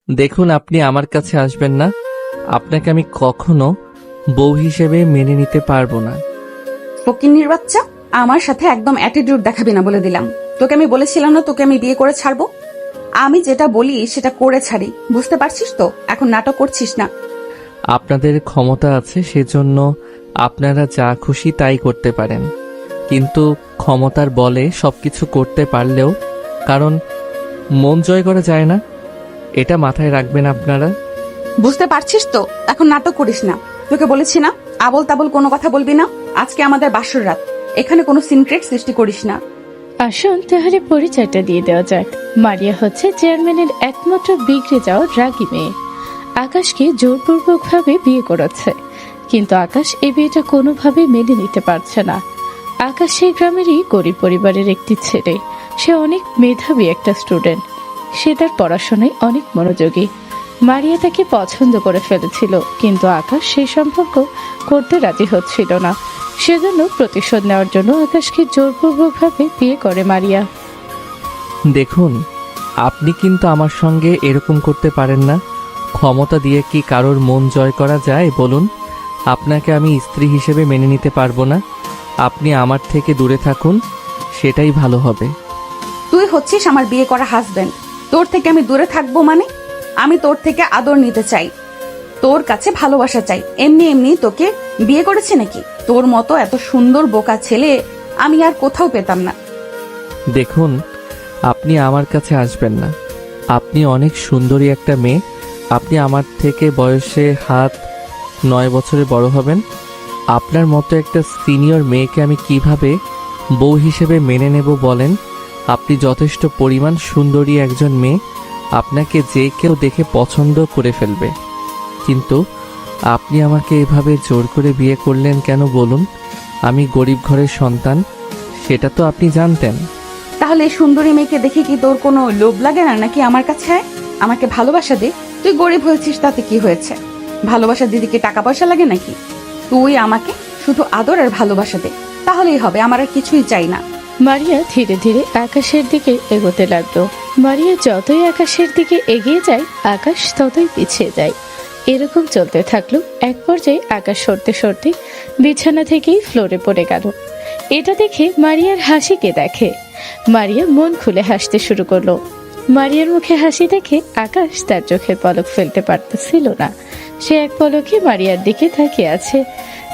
দেখুন, আপনি আমার কাছে আসবেন না। আপনাকে আমি কখনো বউ হিসেবে মেনে নিতে পারবো না। ফকিন্নির বাচ্চা, আমার সাথে একদম অ্যাটিটিউড দেখাবি না বলে দিলাম। তোকে আমি বলেছিলাম না তোকে আমি বিয়ে করে ছাড়বো? আমি যেটা বলি সেটা করে ছাড়ি, বুঝতে পারছিস তো? এখন নাটক করছিস না। আপনাদের ক্ষমতা আছে, সেজন্য আপনারা যা খুশি তাই করতে পারেন, কিন্তু ক্ষমতার বলে সবকিছু করতে পারলেও কারণ মন জয় করা যায় না, এটা মাথায় রাখবেন আপনারা। বুঝতে পারছিস তো? এখন নাটক করিস না। তোকে বলেছি না আবল তাবল কোনো কথা বলবি না। আজকে আমাদের বাসর রাত, এখানে কোনো সিনক্রেট সৃষ্টি করিস না। আসুন তাহলে পরিচয়টা দিয়ে দেওয়া যাক। মারিয়া হচ্ছে চেয়ারম্যানের একমাত্র বিগড়ে যাওয়া রাগী মেয়ে। আকাশকে জোরপূর্বক ভাবে বিয়ে করেছে, কিন্তু আকাশ এই বিয়েটা কোনোভাবে মেনে নিতে পারছে না। আকাশ সেই গ্রামেরই গরিব পরিবারের একটি ছেলে। সে অনেক মেধাবী একটা স্টুডেন্ট। সে তার পড়াশোনায় অনেক মনোযোগী। মারিয়া তাকে পছন্দ করে ফেলেছিল, কিন্তু আকাশ সেই সম্পর্ক করতে রাজি হচ্ছিল না। সেজন্য প্রতিশোধ নেওয়ার জন্য আকাশকে জোরপূর্বকভাবে বিয়ে করে মারিয়া। দেখুন, আপনি কিন্তু আমার সঙ্গে এরকম করতে পারেন না। ক্ষমতা দিয়ে কি কারোর মন জয় করা যায় বলুন? আপনাকে আমি স্ত্রী হিসেবে মেনে নিতে পারবো না। আপনি আমার থেকে দূরে থাকুন, সেটাই ভালো হবে। তুই হচ্ছিস আমার বিয়ে করা হাজবেন্ড, তোর থেকে আমি দূরে থাকবো মানে? আমি তোর থেকে আদর নিতে চাই, তোর কাছে ভালোবাসা চাই। এমনি এমনি তোকে বিয়ে করেছে নাকি? তোর মতো এত সুন্দর বোকা ছেলে আমি আর কোথাও পেতাম না। দেখুন, আপনি আমার কাছে আসবেন না। আপনি অনেক সুন্দরী একটা মেয়ে। আপনি আমার থেকে বয়সে 9 বছরের বড় হবেন। আপনার মতো একটা সিনিয়র মেয়েকে আমি কিভাবে বউ হিসেবে মেনে নেব বলেন? আপনি যথেষ্ট পরিমাণ সুন্দরী একজন মেয়ে, আপনাকে যে কেউ দেখে পছন্দ করে ফেলবে। কিন্তু আপনি আমাকে এভাবে জোর করে বিয়ে করলেন কেন বলুন? আমি গরিব ঘরের সন্তান, সেটা তো আপনি জানতেন। তাহলে এই সুন্দরী মেয়েকে দেখে কি তোর কোনো লোভ লাগে না নাকি? আমার কাছে আয়, আমাকে ভালোবাসা দে। তুই গরিব হয়েছিস তাতে কি হয়েছে? ভালোবাসা দিদি কি টাকা পয়সা লাগে নাকি? তুই আমাকে শুধু আদর আর ভালোবাসা দে, তাহলেই হবে। আমার আর কিছুই চাই না। মারিয়া ধীরে ধীরে আকাশের দিকে এগোতে লাগলো। মারিয়া যতই আকাশের দিকে এগিয়ে যায়, আকাশ ততই পিছিয়ে যায়। এরকম চলতে থাকলো। এক পর্যায়ে আকাশ সরতে সরতে বিছানা থেকেই ফ্লোরে পড়ে গেল। এটা দেখে মারিয়ার হাসিকে দেখে। মারিয়া মন খুলে হাসতে শুরু করলো। মারিয়ার মুখে হাসি দেখে আকাশ তার চোখের পলক ফেলতে পারতেছিল না। সে এক পলকে মারিয়ার দিকে তাকিয়ে আছে।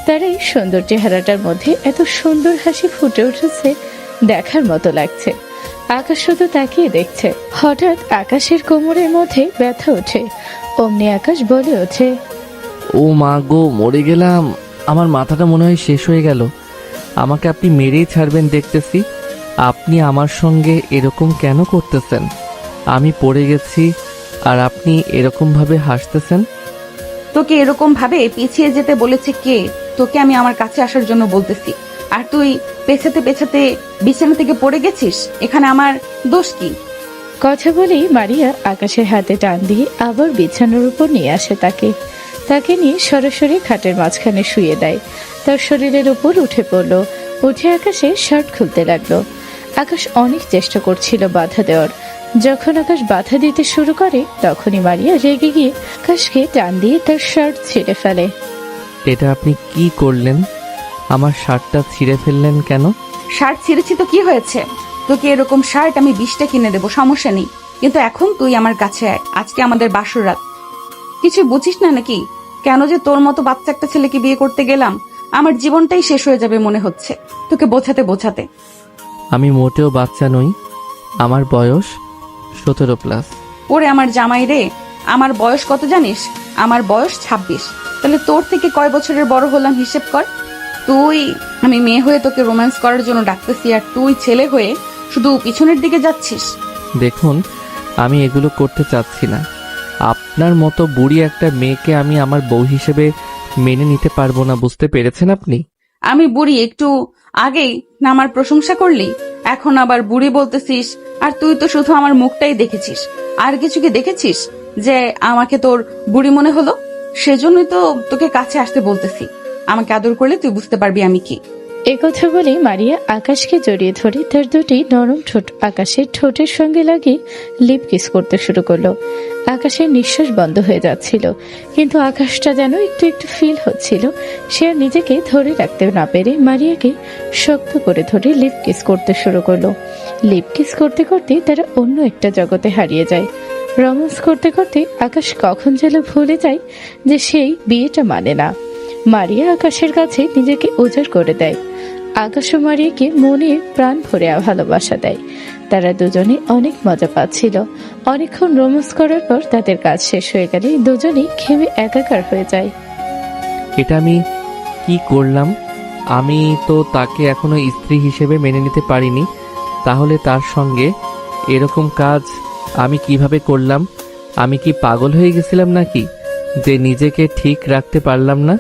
তার এই সুন্দর চেহারাটার মধ্যে এত সুন্দর হাসি ফুটে উঠেছে, দেখার মতো লাগছে। আকাশ শুধু তাকিয়ে দেখছে। হঠাৎ আকাশের কোমরের মধ্যে ব্যথা ওঠে। অমনি আকাশ বলে ওঠে, ও মা গো, মরে গেলাম। আমার মাথাটা মনে হয় শেষ হয়ে গেল। আমাকে আপনি মেরেই ছাড়বেন দেখতেছি। আপনি আমার সঙ্গে এরকম কেন করতেছেন? আমি পড়ে গেছি আর আপনি এরকম ভাবে হাসতেছেন। তোকে এরকম ভাবে পিছিয়ে যেতে বলেছে কে? তোকে আমি আমার কাছে আসার জন্য বলতেছি, আর তুই পেছাতে পেছাতে বিছানা থেকে পড়ে গেছিস। এখানে আমার দোষ কি? কথা বলেই মারিয়া আকাশের হাতে টান দিয়ে আবার বিছানার উপর নিয়ে আসে তাকে। তাকে নিয়ে সরাসরি খাটের মাঝখানে শুয়ে দেয়। তার শরীরের উপর উঠে পড়ল। উঠে আকাশের শার্ট খুলতে লাগলো। আকাশ অনেক চেষ্টা করছিল বাধা দেওয়ার। যখন আকাশ বাধা দিতে শুরু করে, তখনই মারিয়া রেগে গিয়ে আকাশকে টান দিয়ে তার শার্ট ছিঁড়ে ফেলে। এটা আপনি কি করলেন? আমার শার্টটা ছিঁড়ে ফেললেন কেন? শার্ট ছিঁড়েছি তো কি হয়েছে? তোকে এরকম শার্ট আমি 20টা কিনে দেবো, সমস্যা নেই। কিন্তু এখন তুই আমার কাছে আয়, আজকে আমাদের বাসর রাত। কিছু বুঝিস না নাকি? কেন যে তোর মতো বাচ্চা একটা ছেলেকে বিয়ে করতে গেলাম? আমার জীবনটাই শেষ হয়ে যাবে মনে হচ্ছে তোকে বোঝাতে বোঝাতে। আমি মোটেও বাচ্চা নই। আমার বয়স 17+। ওরে আমার জামাই রে, আমার বয়স কত জানিস? আমার বয়স 26। তাহলে তোর থেকে কয় বছরের বড় হলাম হিসেব কর। আমি মেয়ে হয়ে তোকে রোম্যান্স করার জন্য ডাকতেছি, আর তুই ছেলে হয়ে শুধু পিছনের দিকে যাচ্ছিস। দেখুন, আমি এগুলো করতে চাচ্ছি না। আপনার মতো বুড়ি একটা মেয়েকে আমি আমার বউ হিসেবে মেনে নিতে পারবো না, বুঝতে পেরেছেন আপনি? আমি বুড়ি? একটু আগেই না আমার প্রশংসা করলি, এখন আবার বুড়ি বলতেছিস? আর তুই তো শুধু আমার মুখটাই দেখেছিস, আর কিছু কি দেখেছিস যে আমাকে তোর বুড়ি মনে হলো? সেজন্যই তো তোকে কাছে আসতে বলতেছি। আমাকে আদর করলে তুই বুঝতে পারবি আমি কি। একথা বলে মারিয়া আকাশকে জড়িয়ে ধরে তার দুটি নরম ঠোঁট আকাশের ঠোঁটের সঙ্গে লাগিয়ে লিপ কিস করতে শুরু করলো। আকাশের নিঃশ্বাস বন্ধ হয়ে যাচ্ছিল, কিন্তু আকাশটা যেন একটু একটু ফিল হচ্ছিল। সে আর নিজেকে ধরে রাখতে না পেরে মারিয়াকে শক্ত করে ধরে লিপ কিস করতে শুরু করলো। লিপ কিস করতে করতে তারা অন্য একটা জগতে হারিয়ে যায়। রোম্যান্স করতে করতে আকাশ কখন যেন ভুলে যায় যে সেই বিয়েটা মানে না। মারিয়া আকাশের কাছে নিজেকে উজাড় করে দেয়। আকাশ ও মারিয়াকে মনে প্রাণ ভরে ভালোবাসা দেয়। তারা দুজনে অনেক মজা পাচ্ছিল। অনেকক্ষণ রোম্যান্স করার পর তাদের কাজ শেষ হয়ে গেলে দুজনেই ঘেমে একাকার হয়ে যায়। এটা আমি কি করলাম? আমি তো তাকে এখনো স্ত্রী হিসেবে মেনে নিতে পারিনি, তাহলে তার সঙ্গে এরকম কাজ আমি কিভাবে করলাম? আমি কি পাগল হয়ে গেছিলাম নাকি যে নিজেকে ঠিক রাখতে পারলাম না?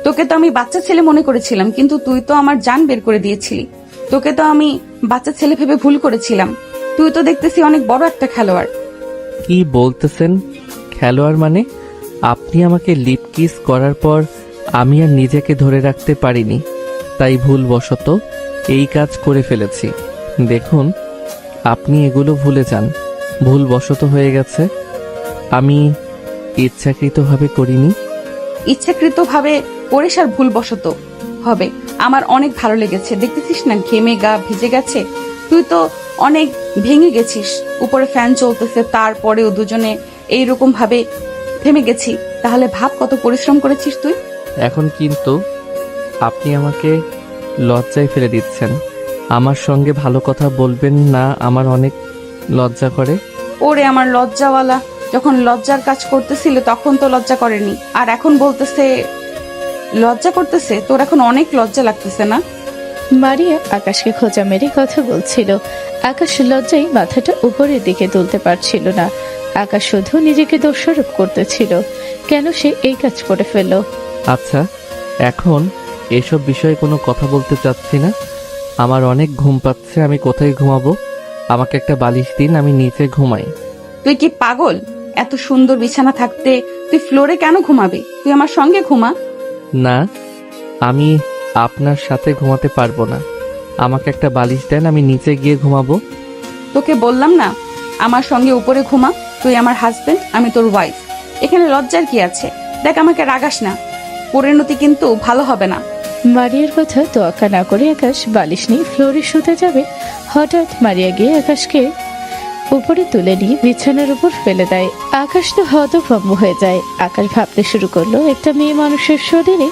তোকে তো আমি বাচ্চা ছেলে মনে করেছিলাম, কিন্তু তুই তো আমার জান বের করে দিয়েছিলি। তোকে তো আমি বাচ্চা ছেলে ভেবে ভুল করেছিলাম। তুই তো দেখতেছি অনেক বড় একটা খেলোয়াড়। কি বলতেছেন? খেলোয়াড় মানে? আপনি আমাকে লিপ কিস করার পর আমি আর নিজেকে ধরে রাখতে পারিনি, তাই ভুলবশত এই কাজ করে ফেলেছি। দেখুন, আপনি এগুলো ভুলে যান। ভুলবশত হয়ে গেছে, আমি ইচ্ছাকৃতভাবে করিনি। ইচ্ছাকৃতভাবে করিস আর ভুলবশত হবে। আমার অনেক ভালো লেগেছে, দেখতেছিস না ঘেমে গা ভিজে গেছে। তুই তো অনেক ভেঙে গেছিস, উপরে ফ্যান চলতেছে, তারপরেও দুজনে এইরকম ভাবে থেমে গেছি। তাহলে ভাব কত পরিশ্রম করেছিস তুই। এখন কিন্তু আপনি আমাকে লজ্জায় ফেলে দিচ্ছেন। আমার সঙ্গে ভালো কথা বলবেন না, আমার অনেক লজ্জা করে। ওরে আমার লজ্জাওয়ালা, যখন লজ্জার কাজ করতেছিল তখন তো লজ্জা করেনি, আর এখন বলতেছে লজ্জা করতেছে। তোর এখন অনেক লজ্জা লাগতেছে না? মারিয়া আকাশকে খোঁচা মেরে কথা বলছিল। আকাশ লজ্জায় মাথাটা উপরের দিকে তুলতে পারছিল না। আকাশ শুধু নিজেকে দোষারোপ করতেছিল, কেন সে এই কাজ করে ফেলল। আচ্ছা, এখন এসব বিষয়ে কোনো কথা বলতে চাচ্ছি না। আমার অনেক ঘুম পাচ্ছে, আমি কোথায় ঘুমাবো? আমাকে একটা বালিশ দিন, আমি নিচে ঘুমাই। তুই কি পাগল? এত সুন্দর বিছানা থাকতে তুই ফ্লোরে কেন ঘুমাবি? তুই আমার সঙ্গে ঘুমা। না, আমি আপনার সাথে ঘুমাতে পারবো না। আমাকে একটা বালিশ দেন, আমি নিচে গিয়ে ঘুমাবো। তোকে বললাম না আমার সঙ্গে উপরে ঘুমা। তুই আমার হাজবেন্ড, আমি তোর ওয়াইফ। এখানে লজ্জার কি আছে? দেখ, আমাকে রাগাস না, পরিণতি কিন্তু ভালো হবে না। মারিয়ার কথা তোয়াক্কা না করে আকাশ বালিশ নিয়ে ফ্লোরে শুতে যাবে, হঠাৎ মারিয়া গিয়ে আকাশকে উপরে তুলে নিয়ে বিছানার উপর ফেলে দেয়। আকাশ তো হতভম্ব হয়ে যায়। আকাশ ভাবতে শুরু করলো একটা মেয়ে মানুষের শরীরে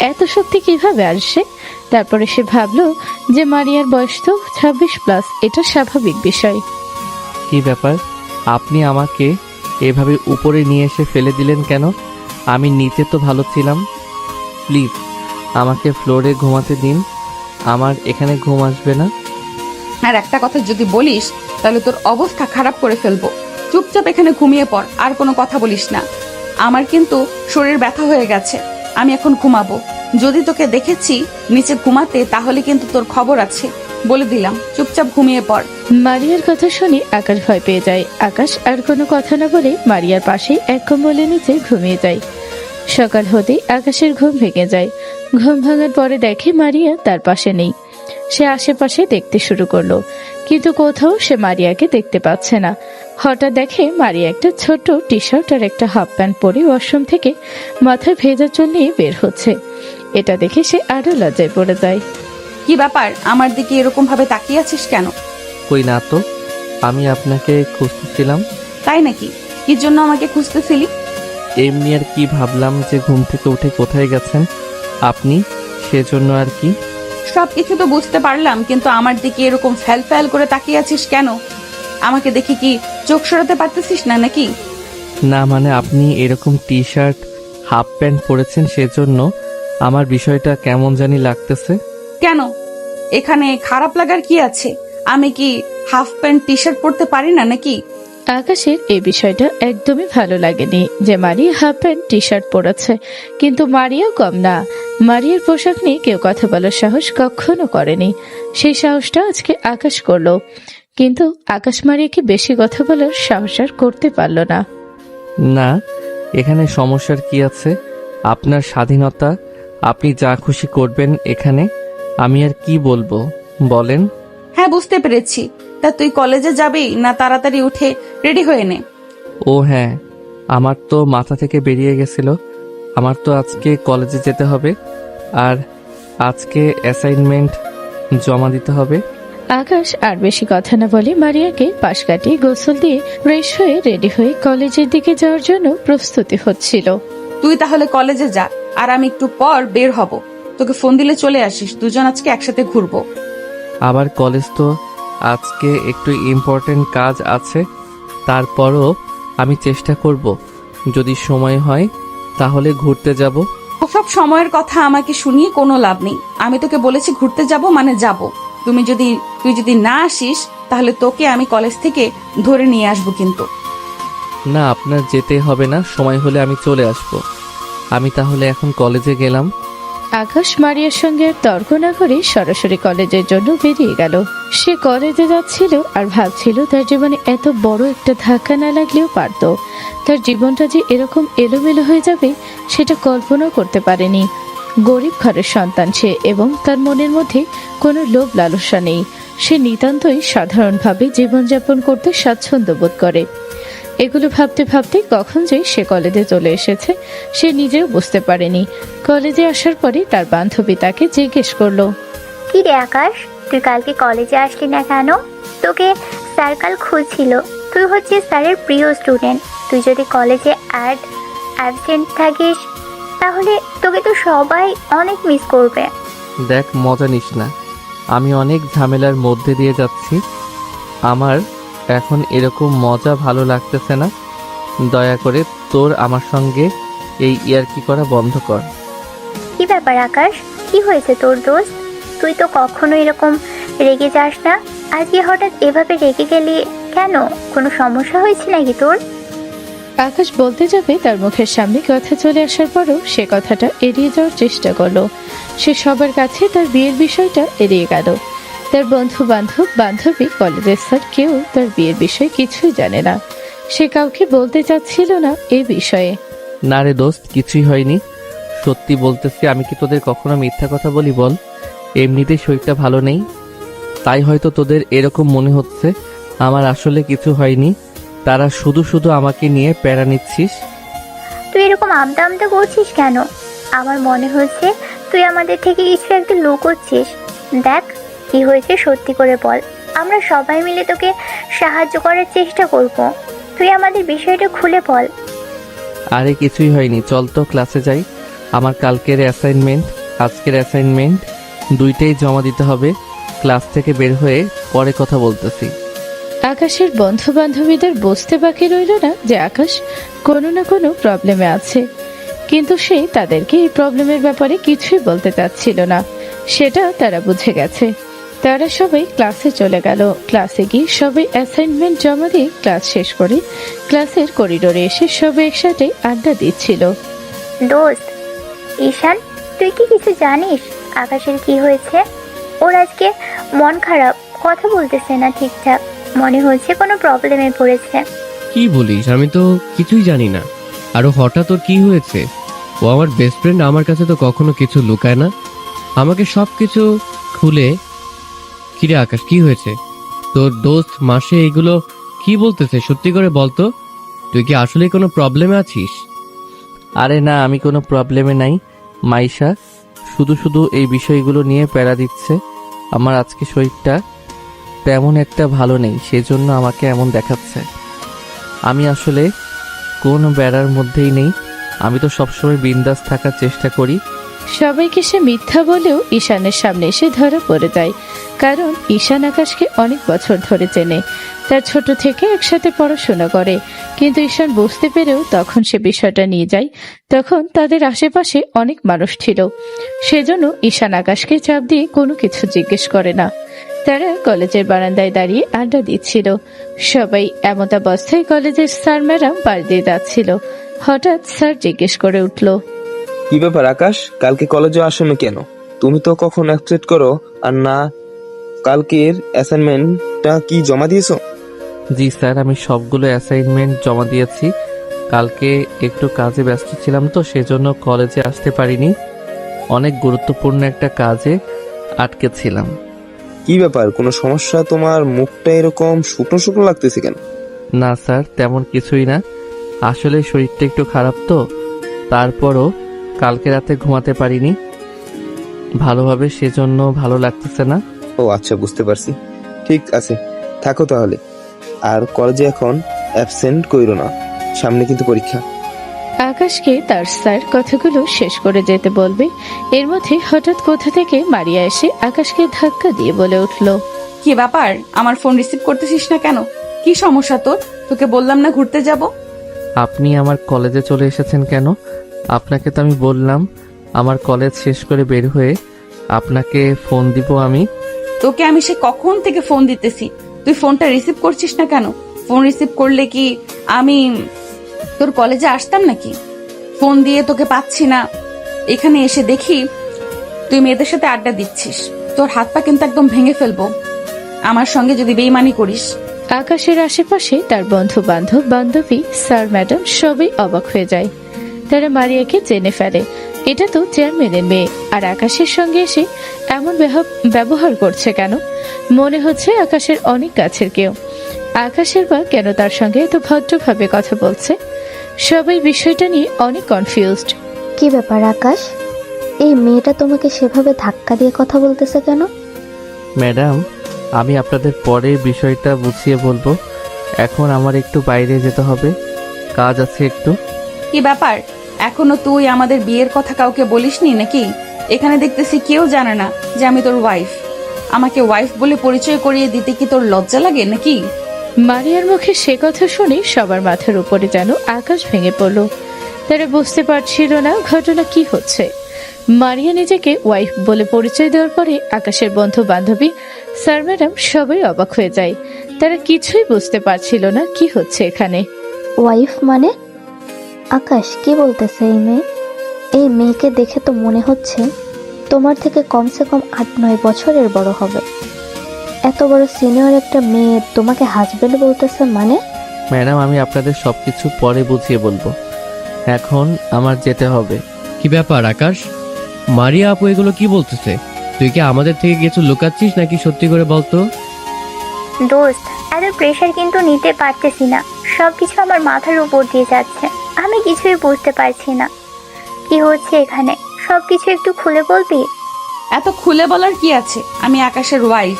এত শক্তি কিভাবে আসে। তারপরে সে ভাবলো যে মারিয়ার বয়স তো 26+, এটা স্বাভাবিক বিষয়। কি ব্যাপার? আপনি আমাকে এভাবে উপরে নিয়ে এসে ফেলে দিলেন কেন? আমি নিচে তো ভালো ছিলাম। প্লিজ আমাকে ফ্লোরে ঘুমাতে দিন, আমার এখানে ঘুম আসবে না। আর একটা কথা যদি বলিস তাহলে তোর অবস্থা খারাপ করে ফেলবো। চুপচাপ এখানে ঘুমিয়ে পড়, আর কোনো কথা বলিস না। আমার কিন্তু শরীর ব্যথা হয়ে গেছে, আমি এখন ঘুমাবো। যদি তোকে দেখেছি নিচে ঘুমাতে তাহলে কিন্তু তোর খবর আছে, বলে দিলাম। চুপচাপ ঘুমিয়ে পড়। মারিয়ার কথা শুনে আকাশ ভয় পেয়ে যায়। আকাশ আর কোনো কথা না বলে মারিয়ার পাশেই এক কম্বলের নিচে ঘুমিয়ে যায়। সকাল হতেই আকাশের ঘুম ভেঙে যায়। ঘুম ভাঙার পরে দেখে মারিয়া তার পাশে নেই। সে আশেপাশে দেখতে শুরু করলো, কিন্তু কোথাও সে মারিয়াকে দেখতে পাচ্ছে না। হঠাৎ দেখে মারিয়া একটা ছোট টি শার্ট আর একটা হাফ প্যান্ট পরে ওয়াশরুম থেকে মাথায় ভেজা চুল নিয়ে বের হচ্ছে। এটা দেখে সে আরো লজ্জায় পড়ে যায়। কি ব্যাপার, আমার দিকে এরকম ভাবে তাকিয়ে আছিস কেন? কই না তো, আমি আপনাকে খুঁজতেছিলাম। তাই নাকি? কি জন্য আমাকে খুঁজতেছিলি? এমনি আর কি, ভাবলাম যে ঘুম থেকে উঠে কোথায় গেছেন আপনি, সেজন্য আর কি। সবকিছু তো বুঝতে পারলাম, কিন্তু আমার দিকে এরকম ফ্যাল ফ্যাল করে তাকিয়ে আছিস কেন? আমাকে দেখে কি চোখ সরাতে পারতেছিস না নাকি? না মানে আপনি এরকম টি শার্ট হাফ প্যান্ট পরেছেন, সেজন্য আমার বিষয়টা কেমন জানি লাগতেছে। কেন? এখানে খারাপ লাগার কি আছে? আমি কি হাফ প্যান্ট টি শার্ট পরতে পারি না নাকি? আকাশের এই বিষয়টা একদমই ভালো লাগেনি যে মারিয়া হাফ প্যান্ট টি শার্ট পরেছে, কিন্তু মারিয়াও কম না। মারিয়ার পোশাক নিয়ে কেউ কথা বলার সাহস কখনো করেনি, সেই সাহসটা আজকে আকাশ করলো। কিন্তু আকাশ মারিয়াকে বেশি কথা বলার সাহস আর করতে পারল না। না, এখানে সমস্যার কি আছে? আপনার স্বাধীনতা, আপনি যা খুশি করবেন এখানে। আমি আর কি বলবো বলেন। হ্যাঁ, বুঝতে পেরেছি। তা তুই কলেজে যাবি না তাড়াতাড়ি উঠে রেডি হয়ে নে? ও হ্যাঁ, আমার তো মাথা থেকে বেরিয়ে গেছিল। আমার তো আজকে কলেজে যেতে হবে, আর আজকে অ্যাসাইনমেন্ট জমা দিতে হবে। আকাশ আর বেশি কথা না বলে মারিয়াকে পাশ কাটিয়ে গোসল দিয়ে ফ্রেশ হয়ে রেডি হয়ে কলেজের দিকে যাওয়ার জন্য প্রস্তুতি হচ্ছিল। তুই তাহলে কলেজে যা, আর আমি একটু পর বের হব। তোকে ফোন দিলে চলে আসিস, দুজন আজকে একসাথে ঘুরবো। আবার কলেজ তো আজকে একটু ইম্পর্টেন্ট কাজ আছে, তারপরও আমি চেষ্টা করব, যদি সময় হয় তাহলে ঘুরতে যাব। সব সময়ের কথা আমাকে শুনিয়ে কোনো লাভ নেই। আমি তোকে বলেছি ঘুরতে যাব মানে যাব। তুই যদি না আসিস তাহলে তোকে আমি কলেজ থেকে ধরে নিয়ে আসবো কিন্তু। না, আপনার যেতে হবে না, সময় হলে আমি চলে আসব। আমি তাহলে এখন কলেজে গেলাম। আকাশ মারিয়ার সঙ্গে আর তর্ক না করে সরাসরি কলেজের জন্য বেরিয়ে গেল। সে কলেজে যাচ্ছিল আর ভাবছিল তার জীবনে এত বড় একটা ধাক্কা না লাগলেও পারত। তার জীবনটা যে এরকম এলোমেলো হয়ে যাবে সেটা কল্পনাও করতে পারেনি। গরিব ঘরের সন্তান সে, এবং তার মনের মধ্যে কোনো লোভ লালসা নেই। সে নিতান্তই সাধারণভাবে জীবনযাপন করতে স্বাচ্ছন্দ্য বোধ করে। এগুলো ভাবতে ভাবতে কখন যে সে কলেজে চলে এসেছে সে নিজেও বুঝতে পারেনি। কলেজে আসার পরে তার বান্ধবী তাকে জিজ্ঞেস করলো, কি রে আকাশ, তুই কালকে কলেজে আসলি না কেন? তোকে স্যার কাল খুঁজছিল। তুই হচ্ছিস স্যারের প্রিয় স্টুডেন্ট। তুই যদি কলেজে অ্যাবসেন্ট থাকিস তাহলে তোকে তো সবাই অনেক মিস করবে। দেখ, মজা নিস না, আমি অনেক ঝামেলার মধ্যে দিয়ে যাচ্ছি। আমার এখন এরকম মজা ভালো লাগতেছে না। দয়া করে তোর আমার সঙ্গে এই ইয়ার্কি করা বন্ধ কর। কি ব্যাপার আকাশ, কি হয়েছে তোর দোস্ত? তুই তো কখনো এরকম রেগে যাস না, আজকে হঠাৎ এভাবে রেগে গেলি কেন? কোনো সমস্যা হয়েছে নাকি তোর? আকাশ বলতে যাবে তার মুখের সামনে কথা চলে আসার পরও সে কথাটা এড়িয়ে যাওয়ার চেষ্টা করলো। সে সবার কাছে তার বিয়ের বিষয়টা এড়িয়ে গেল। তার বন্ধু বান্ধবী, কলেজের স্যার কেউ তার বিয়ের বিষয়ে কিছুই জানে না। সে কাউকে বলতে চাচ্ছিল না এ বিষয়ে। না রে দোস্ত, কিছুই হয়নি, সত্যি বলতেছি। আমি কি তোদের কখনো মিথ্যা কথা বলি বল? এমনিতেই শরীরটা ভালো নেই, তাই হয়তো তোদের এরকম মনে হচ্ছে। আমার আসলে কিছু হয়নি, তারা শুধু শুধু আমাকে নিয়ে প্যারা নিচ্ছিস। তুই এরকম আমতা আমতা করছিস কেন? আমার মনে হচ্ছে তুই আমাদের থেকে কিছু একটা লুকোচ্ছিস। দেখ কি হয়েছে সত্যি করে বল, আমরা সবাই মিলে তোকে সাহায্য করার চেষ্টা করব। তুই আমাদের বিষয়টা খুলে বল। আরে কিছুই হয়নি, চল তো ক্লাসে যাই। আমার কালকের অ্যাসাইনমেন্ট, আজকের অ্যাসাইনমেন্ট দুইটাই জমা দিতে হবে। ক্লাস থেকে বের হয়ে পরে কথা বলতেছি। আকাশের বন্ধু বান্ধবীদের বুঝতে বাকি রইল না যে আকাশ কোনো না কোনো প্রবলেমে আছে, কিন্তু সে তাদেরকে এই প্রবলেমের ব্যাপারে কিছুই বলতে চাচ্ছিল না, সেটা তারা বুঝে গেছে। তারা সবাই ক্লাসে চলে গেল। ক্লাসে গিয়ে সবাই অ্যাসাইনমেন্ট জমা দিয়ে ক্লাস শেষ করে ক্লাসের করিডোরে এসে সবাই একসাথে আড্ডা দিচ্ছিল। দোস্ত ঈশান, তুই কি কিছু জানিস আকাশের কি হয়েছে? ওর আজকে মন খারাপ, কথা বলতেছে না ঠিকঠাক, মনে হচ্ছে কোনো প্রবলেমে পড়েছে। কি বলিস? আমি তো কিছুই জানি না। আরো হঠাৎ ওর কি হয়েছে? ও আমার বেস্ট ফ্রেন্ড, আমার কাছে তো কখনো কিছু লুকায় না, আমাকে সব কিছু খুলে। কিরে আকাশ, কি হয়েছে? তোর দোস্ত মাসে এগুলো কি বলতেছে? সত্যি করে বলতো, তুই কি আসলে কোনো প্রবলেমে আছিস? আরে না, আমি কোনো প্রবলেমে নাই মাইশা, শুধু শুধু এই বিষয়গুলো নিয়ে প্যারা দিচ্ছে। আমার আজকে শরীরটা তেমন একটা ভালো নেই, সেজন্য আমাকে এমন দেখাচ্ছে। আমি আসলে কোন বেড়ার মধ্যেই নেই, আমি তো সবসময় বিন্দাস থাকার চেষ্টা করি। সবাইকে সে মিথ্যা বলেও ঈশানের সামনে এসে ধরা পড়ে যায়, কারণ ঈশান আকাশকে অনেক বছর ধরে চেনে। তার ছোট থেকে একসাথে পড়াশোনা করে, কিন্তু ঈশান বুঝতে পেরেও তখন সে বিষয়টা নিয়ে যায়। তখন তাদের আশেপাশে অনেক মানুষ ছিল, সেজন্য ঈশান আকাশকে চাপ দিয়ে কোনো কিছু জিজ্ঞেস করে না। তারা কলেজের বারান্দায় দাঁড়িয়ে আড্ডা দিচ্ছিল। সবাই এমতাবস্থায় কলেজের স্যার ম্যাডাম পাশ দিয়ে যাচ্ছিল। হঠাৎ স্যার জিজ্ঞেস করে উঠল, কি ব্যাপার আকাশ, কালকে কলেজে আসোনি কেন? তুমি তো কখন অ্যাবসেন্ট করো আর না। কালকের অ্যাসাইনমেন্টটা কি জমা দিয়েছো? জি স্যার, আমি সবগুলো অ্যাসাইনমেন্ট জমা দিয়েছি। কালকে একটু কাজে ব্যস্ত ছিলাম তো সেজন্য কলেজে আসতে পারিনি। অনেক গুরুত্বপূর্ণ একটা কাজে আটকে ছিলাম। কি ব্যাপার, কোনো সমস্যা? তোমার মুখটা এরকম শুকনো শুকনো লাগতেছে কেন? না স্যার, তেমন কিছুই না। আসলে শরীরটা একটু খারাপ তো, তারপরও কালকে রাতে ঘুমাতে পারিনি ভালোভাবে, সেজন্য ভালো লাগতেছে না। ও আচ্ছা, বুঝতে পারছি। ঠিক আছে, থাকো তাহলে। আর কলেজে এখন অ্যাবসেন্ট কইরো না, সামনে কিন্তু পরীক্ষা। আকাশকে তার স্যার কথাগুলো শেষ করে যেতে বলবে, এর মধ্যে হঠাৎ কোথা থেকে মারিয়া এসে আকাশকে ধাক্কা দিয়ে বলে উঠল, কি ব্যাপার, আমার ফোন রিসিভ করতেছিস না কেন? কি সমস্যা তোর? তোকে বললাম না ঘুরতে যাব। আপনি আমার কলেজে চলে এসেছেন কেন? আপনাকে তো আমি বললাম আমার কলেজ শেষ করে বের হয়ে আপনাকে ফোন দিব আমি। তোকে আমি সে কখন থেকে ফোন দিতেছি, তুই ফোনটা রিসিভ করছিস না কেন? ফোন রিসিভ করলে কি আমি তোর কলেজে আসতাম নাকি? ফোন দিয়ে তোকে পাচ্ছি না, এখানে এসে দেখি তুই মেয়েদের সাথে আড্ডা দিচ্ছিস। তোর হাত পা কিন্তু একদম ভেঙে ফেলবো আমার সঙ্গে যদি বেইমানি করিস। আকাশের আশেপাশে তার বন্ধু বান্ধব বান্ধবী স্যার ম্যাডাম সবাই অবাক হয়ে যায়। তারা মারিয়াকে জেনে ফেলে এটা তো চেয়ারম্যানের মেয়ে, আর আকাশের সঙ্গে এসে এমন ব্যবহার করছে কেন? মনে হচ্ছে আকাশের অনেক কাছের কেউ। আকাশের বা কেন তার সঙ্গে এত ভদ্রভাবে কথা বলছে? সবাই বিষয়টা নিয়ে অনেক কনফিউজড। কি ব্যাপার আকাশ, এই মেয়েটা তোমাকে সেভাবে ধাক্কা দিয়ে কথা বলতেছে কেন? ম্যাডাম, আমি আপনাদের পরে বিষয়টা বুঝিয়ে বলবো। এখন আমার একটু বাইরে যেতে হবে, কাজ আছে একটু। কি ব্যাপার, এখনো তুই আমাদের বিয়ের কথা কাউকে বলিসনি নাকি? এখানে দেখতেছি কেউ জানে না যে আমি তোর ওয়াইফ। আমাকে ওয়াইফ বলে পরিচয় করিয়ে দিতে কি তোর লজ্জা লাগে নাকি? মারিয়ার মুখে সে কথা শুনে সবার মাথার উপরে যেন আকাশ ভেঙে পড়ল। তারা বুঝতে পারছিল না ঘটনা কি হচ্ছে। মারিয়া নিজেকে ওয়াইফ বলে পরিচয় দেওয়ার পরে আকাশের বন্ধু বান্ধবী স্যার ম্যাডাম সবাই অবাক হয়ে যায়। তারা কিছুই বুঝতে পারছিল না কি হচ্ছে এখানে। ওয়াইফ মানে? আকাশ কি বলতেছে এই মেয়ে? এই মেয়েকে দেখে তো মনে হচ্ছে তোমার থেকে কমসে কম 8-9 বছরের বড় হবে। এত বড় সিনিয়র একটা মেয়ে তোমাকে হাজবেন্ড বলতেছে মানে? ম্যাডাম, আমি আপনাদের সবকিছু পরে বুঝিয়ে বলবো, এখন আমার যেতে হবে। কি ব্যাপার আকাশ, মারিয়া আপু এগুলো কি বলতেছে? তুই কি আমাদের থেকে কিছু লুকাচ্ছিস নাকি সত্যি করে বলতো? দোস্ত, এত প্রেশার কিন্তু নিতে পারতেছি না, সবকিছু আমার মাথার উপর দিয়ে যাচ্ছে, আমি কিছুই বুঝতে পারছি না কি হচ্ছে এখানে। সবকিছু একটু খুলে বলবি? এত খুলে বলার কি আছে? আমি আকাশের ওয়াইফ,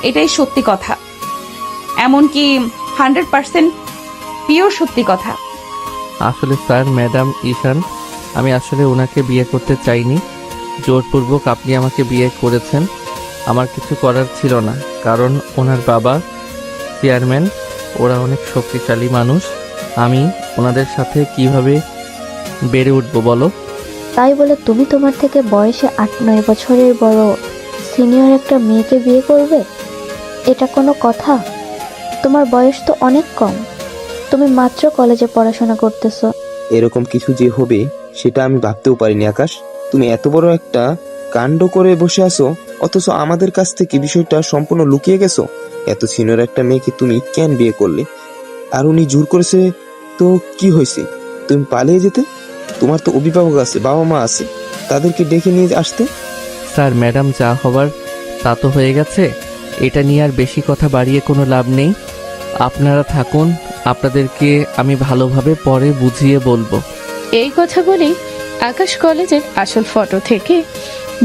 এটাই সত্যি কথা, এমনকি 100% পিওর সত্যি কথা। আসলে স্যার ম্যাডাম ঈশান, আমি আসলে ওনাকে বিয়ে করতে চাইনি, জোরপূর্বক আপনি আমাকে বিয়ে করেছেন। আমার কিছু করার ছিল না, কারণ ওনার বাবা চেয়ারম্যান, ওরা অনেক শক্তিশালী মানুষ। আমি ওনাদের সাথে কিভাবে বেড়ে উঠবো বলো? তাই বলে তুমি তোমার থেকে বয়সে 8-9 বছরের বড় সিনিয়র একটা মেয়েকে বিয়ে করবে? এটা কোনো কথা? তোমার বয়স তো অনেক কম, তুমি মাত্র কলেজে পড়াশোনা করতেছো। এরকম কিছু যে হবে সেটা আমি ভাবতেও পারিনি আকাশ। তুমি এত বড় একটা কাণ্ড করে বসে আছো, অথচ আমাদের কাছ থেকে বিষয়টা সম্পূর্ণ লুকিয়ে গেছো। এত সিনিয়র একটা মেয়েকে তুমি কেন বিয়ে করলে? আর উনি জোর করেছে তো কি হয়েছে? তুমি পালিয়ে যেতে, তোমার তো অভিভাবক আছে, বাবা মা আছে, তাদেরকে ডেকে নিয়ে আসতে। স্যার ম্যাডাম, যা হবার তা তো হয়ে গেছে, এটা নিয়ে আর বেশি কথা বাড়িয়ে কোনো লাভ নেই। আপনারা থাকুন, আপনাদেরকে আমি ভালোভাবে পরে বুঝিয়ে বলবো। এই কথা বলেই আকাশ কলেজের আসল ফটো থেকে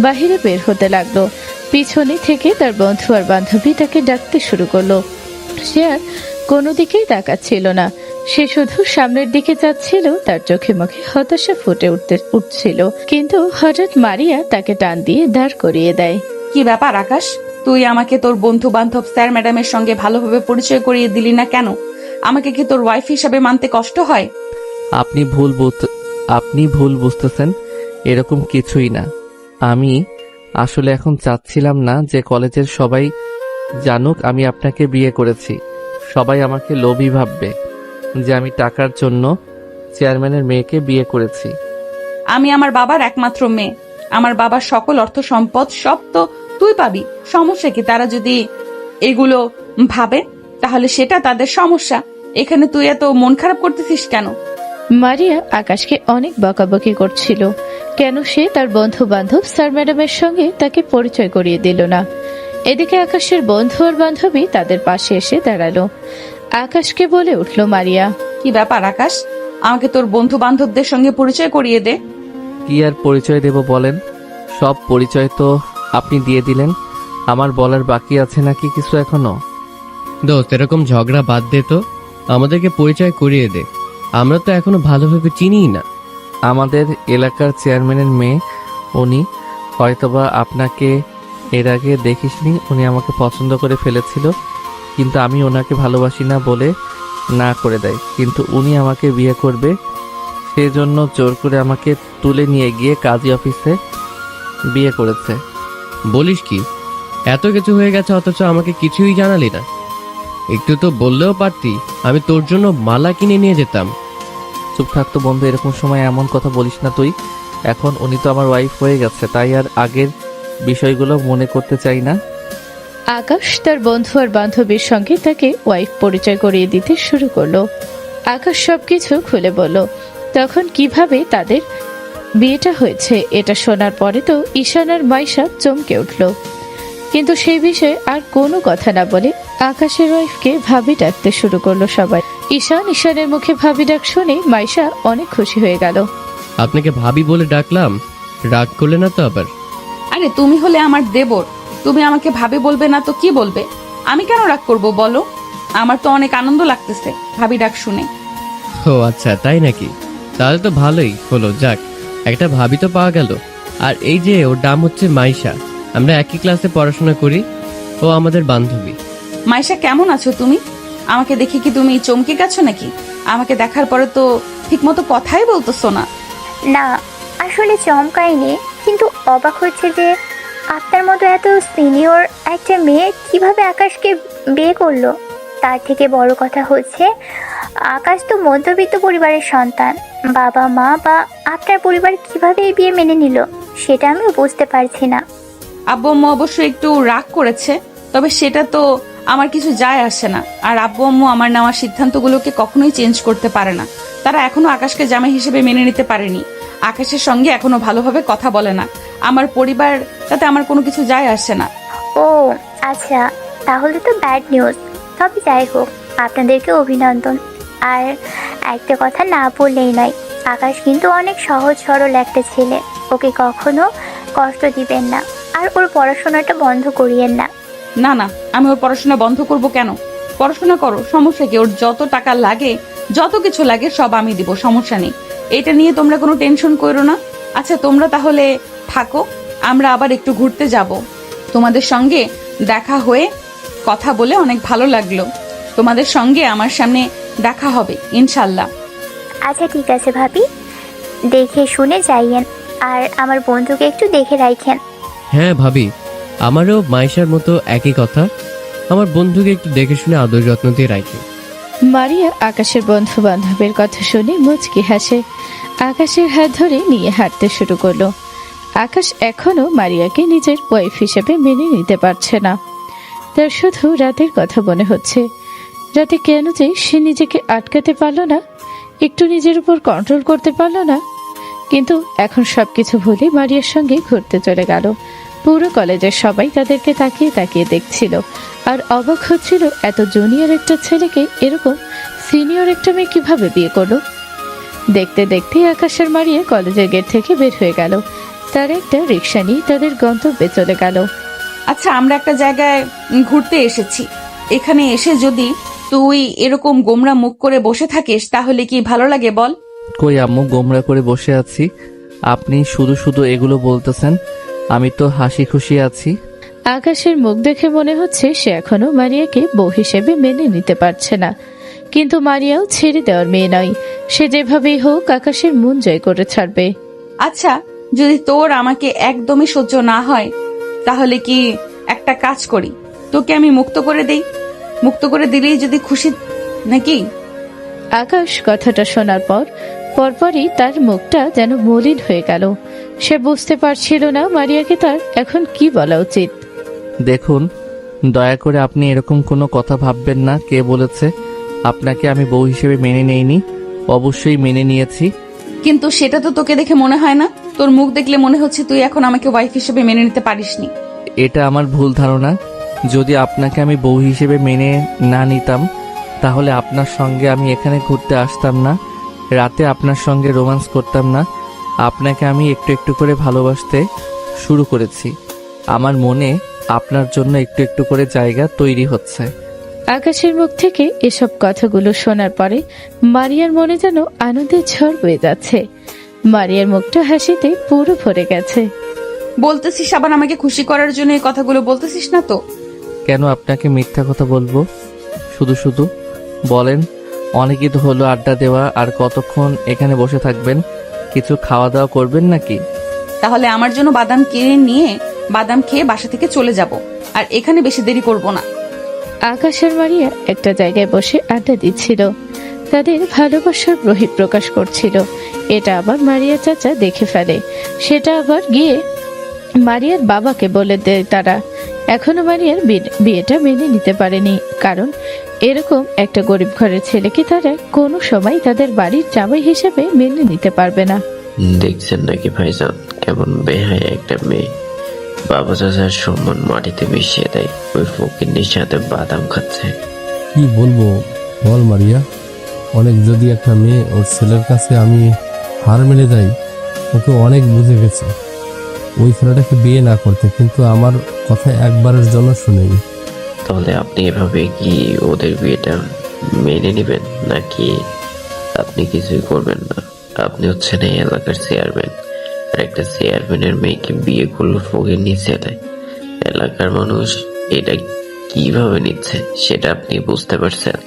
বাহিরে বের হতে লাগলো। পিছনে থেকে তার বন্ধু আর বান্ধবী তাকে ডাকতে শুরু করলো। সে আর কোনো দিকেই তাকাচ্ছিল না, সে শুধু সামনের দিকে যাচ্ছিল। তার চোখে মুখে হতাশা ফুটে উঠছিল। কিন্তু হঠাৎ মারিয়া তাকে টান দিয়ে দাঁড় করিয়ে দেয়। কি ব্যাপার আকাশ, তুই আমাকে তোর বন্ধু বান্ধব স্যার ম্যাডামের সঙ্গে ভালোভাবে পরিচয় করিয়ে দিলি না কেন? আমাকে কি তোর ওয়াইফ হিসাবে মানতে কষ্ট হয়? আপনি ভুল বুঝতেছেন, এরকম কিছুই না। আমি আসলে এখন চাচ্ছিলাম না যে কলেজের সবাই জানুক আমি আপনাকে বিয়ে করেছি। সবাই আমাকে লোভী ভাববে যে আমি টাকার জন্য চেয়ারম্যানের মেয়েকে বিয়ে করেছি। আমি আমার বাবার একমাত্র মেয়ে, আমার বাবার সকল অর্থ সম্পদ সব তো তুই পাবি। সমস্যা কি? তারা যদি এগুলো ভাবে তাহলে সেটা তাদের সমস্যা। এখানে তুই এত মন খারাপ করতেছিস কেন? মারিয়া আকাশকে অনেক বকাবকি করছিল, কেন সে তার বন্ধু বান্ধব স্যার ম্যাডামের সঙ্গে তাকে পরিচয় করিয়ে দিল না। এদিকে আকাশের বন্ধু আর বান্ধবী তাদের পাশে এসে দাঁড়ালো। আকাশকে বলে উঠল মারিয়া, কি ব্যাপার আকাশ, আমাকে তোর বন্ধু বান্ধবদের সঙ্গে পরিচয় করিয়ে দে। কি আর পরিচয় দেব বলেন? সব পরিচয় তো আপনি দিয়ে দিলেন। আমার বলার বাকি আছে নাকি কিছু এখনো? দোস্ত, এরকম ঝগড়া বাদ দে তো, আমাদেরকে পরিচয় করিয়ে দে। আমরা তো এখনো ভালোভাবে চিনিই না। আমাদের এলাকার চেয়ারম্যানের মেয়ে উনি। হয়তোবা আপনাকে এর আগে দেখিসনি। উনি আমাকে পছন্দ করে ফেলেছিল, কিন্তু আমি ওনাকে ভালোবাসি না বলে না করে দেয়। কিন্তু উনি আমাকে বিয়ে করবে, সেজন্য জোর করে আমাকে তুলে নিয়ে গিয়ে কাজী অফিসে বিয়ে করেছে। বলিস কি? এত কিছু হয়ে গেছে অথচ আমাকে কিছুই জানালি না। একটু তো বললেও পারতি, আমি তোর জন্য মালা কিনে নিয়ে যেতাম। চুপ থাকতো বন্ধু, এরকম সময় এমন কথা বলিস না তুই। এখন উনি তো আমার ওয়াইফ হয়ে গেছে, তাই আর আগের বিষয়গুলো মনে করতে চাই না। আকাশ তার বন্ধু আর বান্ধবীর সঙ্গে তাকে ওয়াইফ পরিচয় করিয়ে দিতে শুরু করলো। আকাশ সবকিছু খুলে বলল। তখন কিভাবে তাদের বিয়েটা হয়েছে এটা শোনার পরে তো ঈশান আর মাইশা চমকে উঠল, কিন্তু সেই বিষয়ে আর কোনো কথা না বলে আকাশের ওয়াইফকে ভাবি ডাকতে শুরু করলো সবাই। ঈশানের মুখে ভাবি ডাক শুনে মাইশা অনেক খুশি হয়ে গেল। আপনাকে ভাবি বলে ডাকলাম, রাগ করলে না তো আবার? আরে তুমি হলে আমার দেবর, তুমি আমাকে ভাবি বলবে না তো কি বলবে? আমি কেন রাগ করব বলো? আমার তো অনেক আনন্দ লাগতেছে ভাবি ডাক শুনে। ও আচ্ছা, তাই নাকি? তাহলে তো ভালোই হলো। যাক, একটা ভাবি তো পাওয়া গেল। আর এই যে ওর নাম হচ্ছে মাইশা, আমরা একই ক্লাসে পড়াশোনা করি, ও আমাদের বান্ধবী। মাইশা, কেমন আছো তুমি? আমাকে দেখে কি তুমি চমকে গেছো নাকি? আমাকে দেখার পরে তো ঠিকমতো কথাই বলতেছো না। না, আসলে চমকায়নি, কিন্তু অবাক হচ্ছে যে আপনার মতো এত সিনিয়র একটা মেয়ে কিভাবে আকাশকে বিয়ে করলো। তার থেকে বড় কথা হচ্ছে আকাশ তো মধ্যবিত্ত পরিবারের সন্তান। বাবা মা বা আপনার পরিবার কিভাবে এই বিয়ে মেনে নিল সেটা আমি বুঝতে পারছি না। আব্বু আম্মু অবশ্য একটু রাগ করেছে, তবে সেটা তো আমার কিছু যায় আসে না। আর আব্বু আম্মু আমার নেওয়া সিদ্ধান্তগুলোকে কখনোই চেঞ্জ করতে পারে না। তারা এখনো আকাশকে জামাই হিসেবে মেনে নিতে পারেনি। আকাশের সঙ্গে এখনো ভালোভাবে কথা বলে না। আমার পরিবার, তাতে আমার কোনো কিছু যায় আসে না। ও আচ্ছা, তাহলে তো ব্যাড নিউজ। তবে যাই হোক, আপনাদেরকে অভিনন্দন। আর একটা কথা না বললেই নয়, আকাশ কিন্তু অনেক সহজ সরল একটা ছেলে। ওকে কখনো কষ্ট দিবেন না, আর ওর পড়াশোনাটা বন্ধ করিয়েন না। না না, আমি ওর পড়াশোনা বন্ধ করব কেন? পড়াশোনা করো, সমস্যা কি? ওর যত টাকা লাগে, যত কিছু লাগে সব আমি দিব, সমস্যা নেই। এটা নিয়ে তোমরা কোনো টেনশন করো না। আচ্ছা, তোমরা তাহলে থাকো, আমরা আবার একটু ঘুরতে যাব। তোমাদের সঙ্গে দেখা হয়ে কথা বলে অনেক ভালো লাগলো। তোমাদের সঙ্গে আমার সামনে দেখা হবে ইনশাল্লাহ। আচ্ছা ঠিক আছে ভাবি, দেখে শুনে যাইয়েন, আর আমার বন্ধুকে একটু দেখে রাখেন। হ্যাঁ ভাবি, আমারও মাইশার মতো একই কথা। আমার বন্ধুকে একটু দেখে শুনে আদর যত্ন দিয়ে রাখি। মারিয়া আকাশের বন্ধু বান্ধবের কথা শুনে মুচকি হাসে। আকাশের হাত ধরে নিয়ে হাঁটতে শুরু করলো। আকাশ এখনো মারিয়াকে নিজের ওয়াইফ হিসেবে মেনে নিতে পারছে না। তার শুধু রাতের কথা মনে হচ্ছে। রাতে কেন যে সে নিজেকে আটকাতে পারলো না, একটু নিজের উপর কন্ট্রোল করতে পারলো না। কিন্তু এখন সবকিছু ভুলে মারিয়ার সঙ্গে ঘুরতে চলে গেল। পুরো কলেজের সবাই তাদেরকে তাকিয়ে তাকিয়ে দেখছিল আর অবাক হচ্ছিল এত জুনিয়র একটা ছেলেকে এরকম সিনিয়র একটা মেয়ে কিভাবে বিয়ে করলো। দেখতে দেখতে আকাশের মারিয়া কলেজের গেট থেকে বের হয়ে গেল। তার একটা রিক্সা নিয়ে তাদের গন্তব্যে চলে গেল। আচ্ছা, আমরা একটা জায়গায় ঘুরতে এসেছি। এখানে এসে যদি তুই এরকম গোমরা মুখ করে বসে থাকিস তাহলে কি ভালো লাগে বল? কই আম্মু, গোমরা করে বসে আছি? আপনি শুধু শুধু এগুলো বলতেছেন। আমি তো হাসি খুশি আছি। আকাশের মুখ দেখে মনে হচ্ছে সে এখনো মারিয়াকে বউ হিসেবে মেনে নিতে পারছে না। কিন্তু মারিয়াও ছেড়ে দেওয়ার মেয়ে নয়। সে যেভাবেই হোক আকাশের মন জয় করে ছাড়বে। আচ্ছা, যদি তোর আমাকে একদমই সহ্য না হয় তাহলে কি একটা কাজ করি, তোকে আমি মুক্ত করে দেই। মুক্ত করে দিলেই যদি খুশি নাকি? আকাশ কথাটা শোনার পরপরই তার মুখটা যেন মলিন হয়ে গেল। সে বুঝতে পারছিল না মারিয়াকে তার এখন কি বলা উচিত। দেখুন, দয়া করে আপনি এরকম কোনো কথা ভাববেন না। কে বলেছে আপনাকে আমি বউ হিসেবে মেনে নেইনি? অবশ্যই মেনে নিয়েছি। কিন্তু সেটা তো তোকে দেখে মনে হয় না। তোর মুখ দেখলে মনে হচ্ছে তুই এখন আমাকে ওয়াইফ হিসেবে মেনে নিতে পারিসনি। এটা আমার ভুল ধারণা। যদি আপনাকে আমি বউ হিসেবে মেনে না নিতাম তাহলে আপনার সঙ্গে আমি এখানে ঘুরতে আসতাম না, রাতে আপনার সঙ্গে রোম্যান্স করতাম না। আপনাকে আমি একটু একটু করে ভালোবাসতে শুরু করেছি। আমার মনে আপনার জন্য একটু একটু করে জায়গা তৈরি হচ্ছে। আকাশের মুখ থেকে এসব কথাগুলো শোনার পরে মারিয়ার মনে যেন আনন্দের ঝড় বয়ে যাচ্ছে। মারিয়ার মুখটা হাসিতে পুরো ভরে গেছে। বলতেছিস আবার আমাকে খুশি করার জন্য এই কথাগুলো বলতেছিস না তো? কেন আপনাকে মিথ্যা কথা বলবো? শুধু শুধু বলেন। অনেকই তো হলো আড্ডা দেওয়া, আর কতক্ষণ এখানে বসে থাকবেন? কিছু খাওয়া দাওয়া করবেন নাকি? তাহলে আমার জন্য বাদাম কিনে নিয়ে বাদাম খেয়ে বাসা থেকে চলে যাব, আর এখানে বেশি দেরি করব না। আকাশ আর মারিয়া একটা জায়গায় বসে আড্ডা দিচ্ছিল, তাদের ভালোবাসার বহিঃপ্রকাশ করছিল। এটা আবার মারিয়া চাচা দেখে ফেলে। সেটা আবার গিয়ে মারিয়ার বাবাকে বলে দেয় তারা। এখনো মারিয়ার বিয়েটা মেনে নিতে পারেনি, কারণ এরকম একটা গরিব ঘরের ছেলেকে তারা কোনো সময় তাদের বাড়ির জামাই হিসেবে মেনে নিতে পারবে না। দেখছেন নাকি ভাইজান, কেমন বেহায় একটা মেয়ে বাবা চাচার সম্মান মাটিতে মিশিয়ে দেয়, ওই ফকিন্নির সাথে বাদাম খাচ্ছে। কি বলবো বল মারিয়া, অনেক যদি একটা মেয়ে ওর ছেলের কাছে আমি হার মেনে যাই, ওকে অনেক বুঝে গেছে ওই ছেলেটাকে বিয়ে না করতে, কিন্তু আমার কথা একবারের জন্য শুনেনি। তাহলে আপনি এভাবে কি ওদের বিয়েটা মেনে নেবেন, নাকি আপনি কিছুই করবেন না? আপনি হচ্ছেন এই এলাকার চেয়ারম্যান, আর একটা চেয়ারম্যানের মেয়েকে বিয়ে করলে ফকিন্নি ছেলে। এলাকার মানুষ এটা কিভাবে নিচ্ছে সেটা আপনি বুঝতে পারছেন?